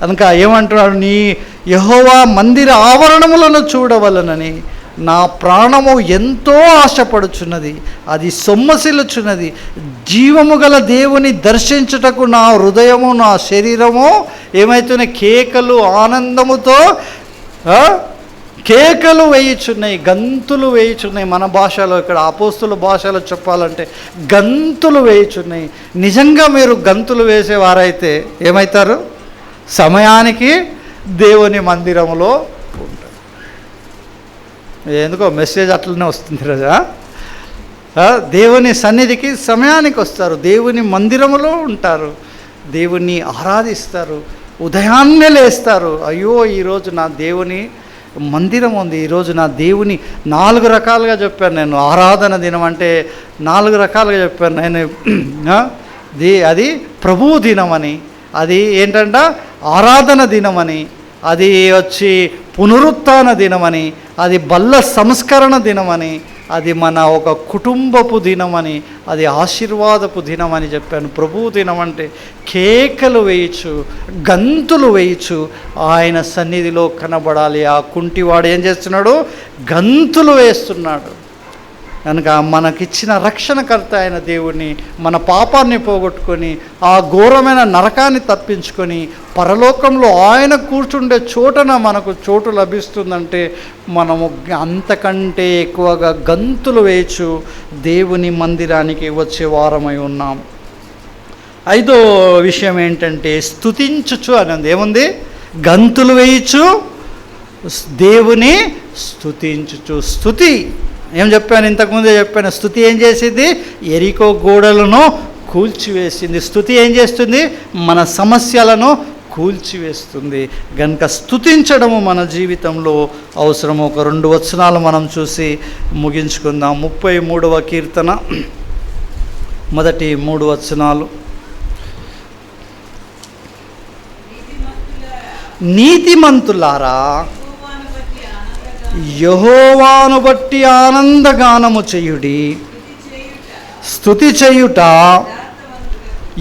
A: కనుక ఏమంటున్నాడు? నీ యెహోవా మందిర ఆవరణములను చూడవలనని నా ప్రాణము ఎంతో ఆశపడుచున్నది, అది సొమ్మసిల్లుచున్నది. జీవము గల దేవుని దర్శించుటకు నా హృదయము నా శరీరము ఏమైతున్నాయి? కేకలు, ఆనందముతో కేకలు వేయుచున్నాయి, గంతులు వేయుచున్నాయి. మన భాషలో, ఇక్కడ అపోస్తుల భాషలో చెప్పాలంటే గంతులు వేయుచున్నాయి. నిజంగా మీరు గంతులు వేసేవారైతే ఏమవుతారు? సమయానికి దేవుని మందిరంలో ఉంటారు. ఎందుకో మెసేజ్ అట్లనే వస్తుంది రాజా. దేవుని సన్నిధికి సమయానికి వస్తారు, దేవుని మందిరములో ఉంటారు, దేవుణ్ణి ఆరాధిస్తారు, ఉదయాన్నే లేస్తారు. అయ్యో ఈరోజు నా దేవుని మందిరం ఉంది, ఈరోజు నా దేవుని 4 రకాలుగా చెప్పాను నేను. ఆరాధన దినం అంటే 4 రకాలుగా చెప్పాను నేను. అది ప్రభువు దినమని, అది ఏంటంట ఆరాధన దినమని, అది వచ్చి పునరుత్థాన దినమని, అది బల్ల సంస్కరణ దినమని, అది మన ఒక కుటుంబపు దినమని, అది ఆశీర్వాదపు దినమని చెప్పాను. ప్రభువు దినం అంటే కేకలు వేయచ్చు, గంతులు వేయచ్చు, ఆయన సన్నిధిలో కనబడాలి. ఆ కుంటివాడు ఏం చేస్తున్నాడు? గంతులు వేస్తున్నాడు. కనుక మనకిచ్చిన రక్షణకర్త అయిన దేవుణ్ణి, మన పాపాన్ని పోగొట్టుకొని ఆ ఘోరమైన నరకాన్ని తప్పించుకొని పరలోకంలో ఆయన కూర్చుండే చోటన మనకు చోటు లభిస్తుందంటే మనము అంతకంటే ఎక్కువగా గంతులు వేయచ్చు దేవుని మందిరానికి వచ్చే వారమై ఉన్నాం. 5వ విషయం ఏంటంటే స్తుతించుచు అనేది ఏముంది? గంతులు వేయచ్చు, దేవుని స్తుతించుచు. స్తుతి ఏం చెప్పాను? ఇంతకుముందే చెప్పాను. స్తుతి ఏం చేసింది? ఎరికో గోడలను కూల్చివేసింది. స్తుతి ఏం చేస్తుంది? మన సమస్యలను కూల్చివేస్తుంది. గనుక స్తుతించడము మన జీవితంలో అవసరం. ఒక 2 వచనాలు మనం చూసి ముగించుకుందాం. 33వ కీర్తన మొదటి 3 వచనాలు. నీతిమంతులారా యెహోవాను బట్టి ఆనందగానము చేయుడి, స్తుతి చేయుట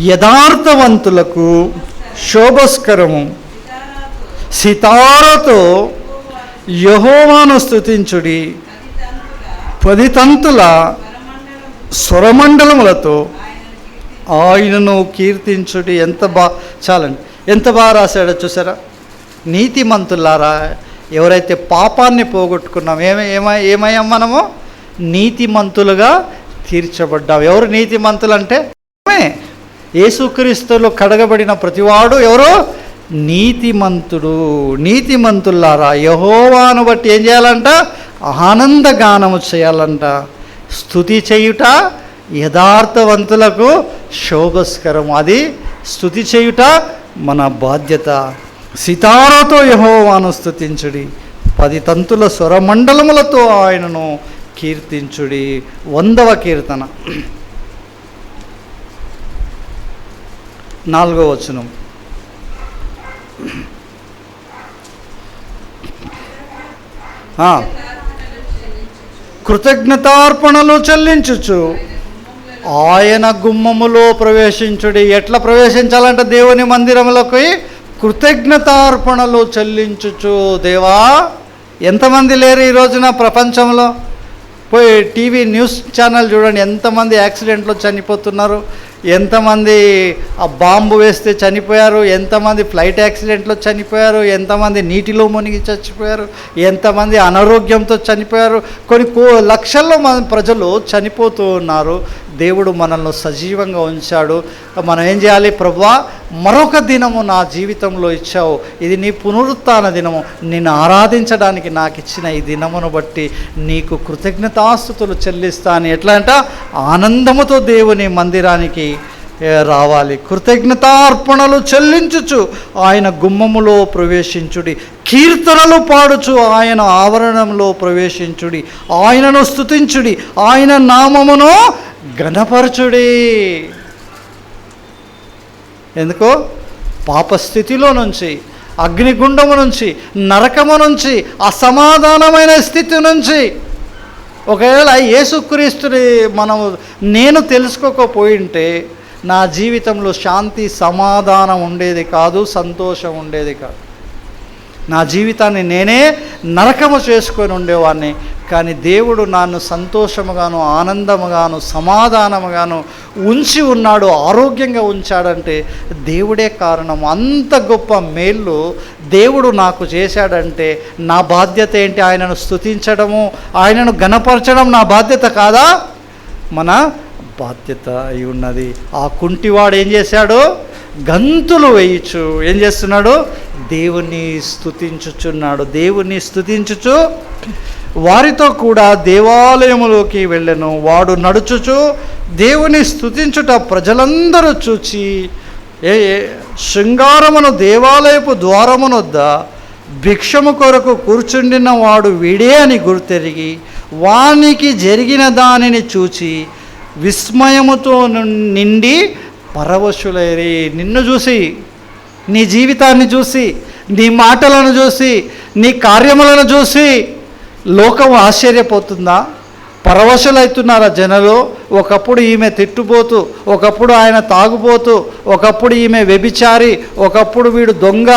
A: యథార్థవంతులకు శోభస్కరము. సితారతో యెహోవాను స్తుతించుడి, 10 తంతుల స్వరమండలములతో ఆయనను కీర్తించుడి. చాలండి, ఎంత బాగా రాశాడో చూసారా? నీతిమంతులారా, ఎవరైతే పాపాన్ని పోగొట్టుకున్నాం, ఏమయ్యాం మనము? నీతిమంతులుగా తీర్చబడ్డాం. ఎవరు నీతిమంతులు అంటే? యేసుక్రీస్తులో కడగబడిన ప్రతివాడు ఎవరు? నీతిమంతుడు. నీతిమంతులారా యెహోవాను బట్టి ఏం చేయాలంట? ఆనందగానము చేయాలంట. స్తుతి చేయుట యథార్థవంతులకు శోభస్కరం. అది స్తుతి చేయుట మన బాధ్యత. సితారతో యెహోవాను స్తుతించుడి, 10 తంతుల స్వరమండలములతో ఆయనను కీర్తించుడి. 100వ కీర్తన 4వ వచనం. కృతజ్ఞతార్పణలు చెల్లించుచు ఆయన గుమ్మములో ప్రవేశించుడి. ఎట్లా ప్రవేశించాలంటే దేవుని మందిరంలోకి కృతజ్ఞతార్పణలు చెల్లించుచు. దేవా, ఎంతమంది లేరు ఈ రోజున ప్రపంచంలో? పోయి టీవీ న్యూస్ ఛానల్ చూడండి, ఎంతమంది యాక్సిడెంట్లో చనిపోతున్నారు, ఎంతమంది ఆ బాంబు వేస్తే చనిపోయారు, ఎంతమంది ఫ్లైట్ యాక్సిడెంట్లో చనిపోయారు, ఎంతమంది నీటిలో మునిగి చచ్చిపోయారు, ఎంతమంది అనారోగ్యంతో చనిపోయారు. కొన్ని లక్షల్లో ప్రజలు చనిపోతూ ఉన్నారు. దేవుడు మనల్ని సజీవంగా ఉంచాడు. మనం ఏం చేయాలి? ప్రభువా, మరొక దినము నా జీవితంలో ఇచ్చావు, ఇది నీ పునరుత్థాన దినము, నిన్ను ఆరాధించడానికి నాకు ఇచ్చిన ఈ దినమును బట్టి నీకు కృతజ్ఞతాస్తుతులు చెల్లిస్తాను. ఎట్లా అంట? ఆనందముతో దేవుని మందిరానికి రావాలి. కృతజ్ఞతార్పణలు చెల్లించుచు ఆయన గుమ్మములో ప్రవేశించుడి, కీర్తనలు పాడుచు ఆయన ఆవరణంలో ప్రవేశించుడి, ఆయనను స్తుతించుడి, ఆయన నామమును ఘనపరచుడి. ఎందుకో? పాపస్థితిలో నుంచి, అగ్నిగుండము నుంచి, నరకము నుంచి, అసమాధానమైన స్థితి నుంచి ఒకవేళ యేసుక్రీస్తుని నేను తెలుసుకోకపోయింటే నా జీవితంలో శాంతి సమాధానం ఉండేది కాదు, సంతోషం ఉండేది కాదు. నా జీవితాన్ని నేనే నరకము చేసుకొని ఉండేవాడిని. కానీ దేవుడు నన్ను సంతోషముగాను, ఆనందముగాను, సమాధానముగాను ఉంచి ఉన్నాడు, ఆరోగ్యంగా ఉంచాడంటే దేవుడే కారణం. అంత గొప్ప మేళ్ళు దేవుడు నాకు చేశాడంటే నా బాధ్యత ఏంటి? ఆయనను స్తుతించడము, ఆయనను ఘనపరచడం నా బాధ్యత కాదా? మన బాధ్యత అయి ఉన్నది. ఆ కుంటివాడు ఏం చేశాడు? గంతులు వేయచ్చు. ఏం చేస్తున్నాడు? దేవుణ్ణి స్తుతించుచున్నాడు. దేవుణ్ణి స్తుతించుచు వారితో కూడా దేవాలయములోకి వెళ్ళెను. వాడు నడుచుచు దేవుని స్తుతించుట ప్రజలందరూ చూచి శృంగారమును దేవాలయపు ద్వారమునొద్ద భిక్షము కొరకు కూర్చుండిన వాడు వీడే అని గుర్తెరిగి వానికి జరిగిన దానిని చూచి విస్మయముతో నిండి పరవశులైరి. నిన్ను చూసి, నీ జీవితాన్ని చూసి, నీ మాటలను చూసి, నీ కార్యములను చూసి లోకం ఆశ్చర్యపోతుందా? పరవశులవుతున్నారా జనులు? ఒకప్పుడు ఈమె తిట్టుపోతూ, ఒకప్పుడు ఆయన తాగుపోతూ, ఒకప్పుడు ఈమె వ్యభిచారి, ఒకప్పుడు వీడు దొంగ,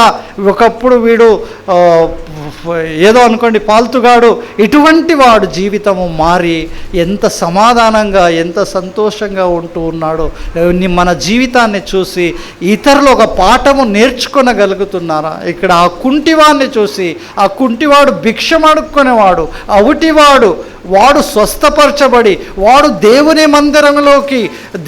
A: ఒకప్పుడు వీడు ఏదో అనుకోండి పాల్తుగాడు. ఇటువంటి వాడు జీవితము మారి ఎంత సమాధానంగా, ఎంత సంతోషంగా ఉంటూ ఉన్నాడో. మన జీవితాన్ని చూసి ఇతరులు ఒక పాఠము నేర్చుకొనగలుగుతున్నారా? ఇక్కడ ఆ కుంటివాడిని చూసి, ఆ కుంటివాడు భిక్షం అడుక్కునేవాడు, అవిటివాడు, వాడు స్వస్థపరచబడి వాడు దేవుని మందిరంలోకి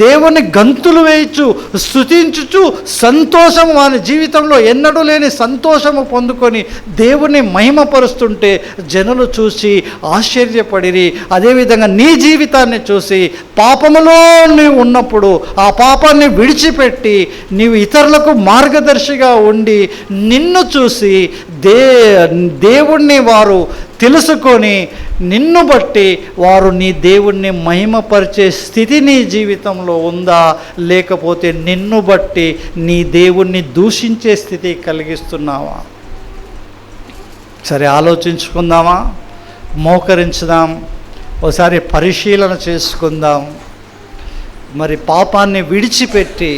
A: దేవుని గంతులు వేయచ్చు, స్తుతించుచు సంతోషము, వాని జీవితంలో ఎన్నడూ లేని సంతోషము పొందుకొని దేవుని మహిమపరుస్తుంటే జనులు చూసి ఆశ్చర్యపడిరి. అదేవిధంగా నీ జీవితాన్ని చూసి పాపములో నీవు ఉన్నప్పుడు ఆ పాపాన్ని విడిచిపెట్టి నీవు ఇతరులకు మార్గదర్శిగా ఉండి నిన్ను చూసి దేవుణ్ణి వారు తెలుసుకొని నిన్ను బట్టి వారు నీ దేవుణ్ణి మహిమపరిచే స్థితి నీ జీవితంలో ఉందా? లేకపోతే నిన్ను బట్టి నీ దేవుణ్ణి దూషించే స్థితి కలిగిస్తున్నావా? సరే, ఆలోచించుకుందామా? మోకరించుదాం, ఒకసారి పరిశీలన చేసుకుందాం. మరి పాపాన్ని విడిచిపెట్టి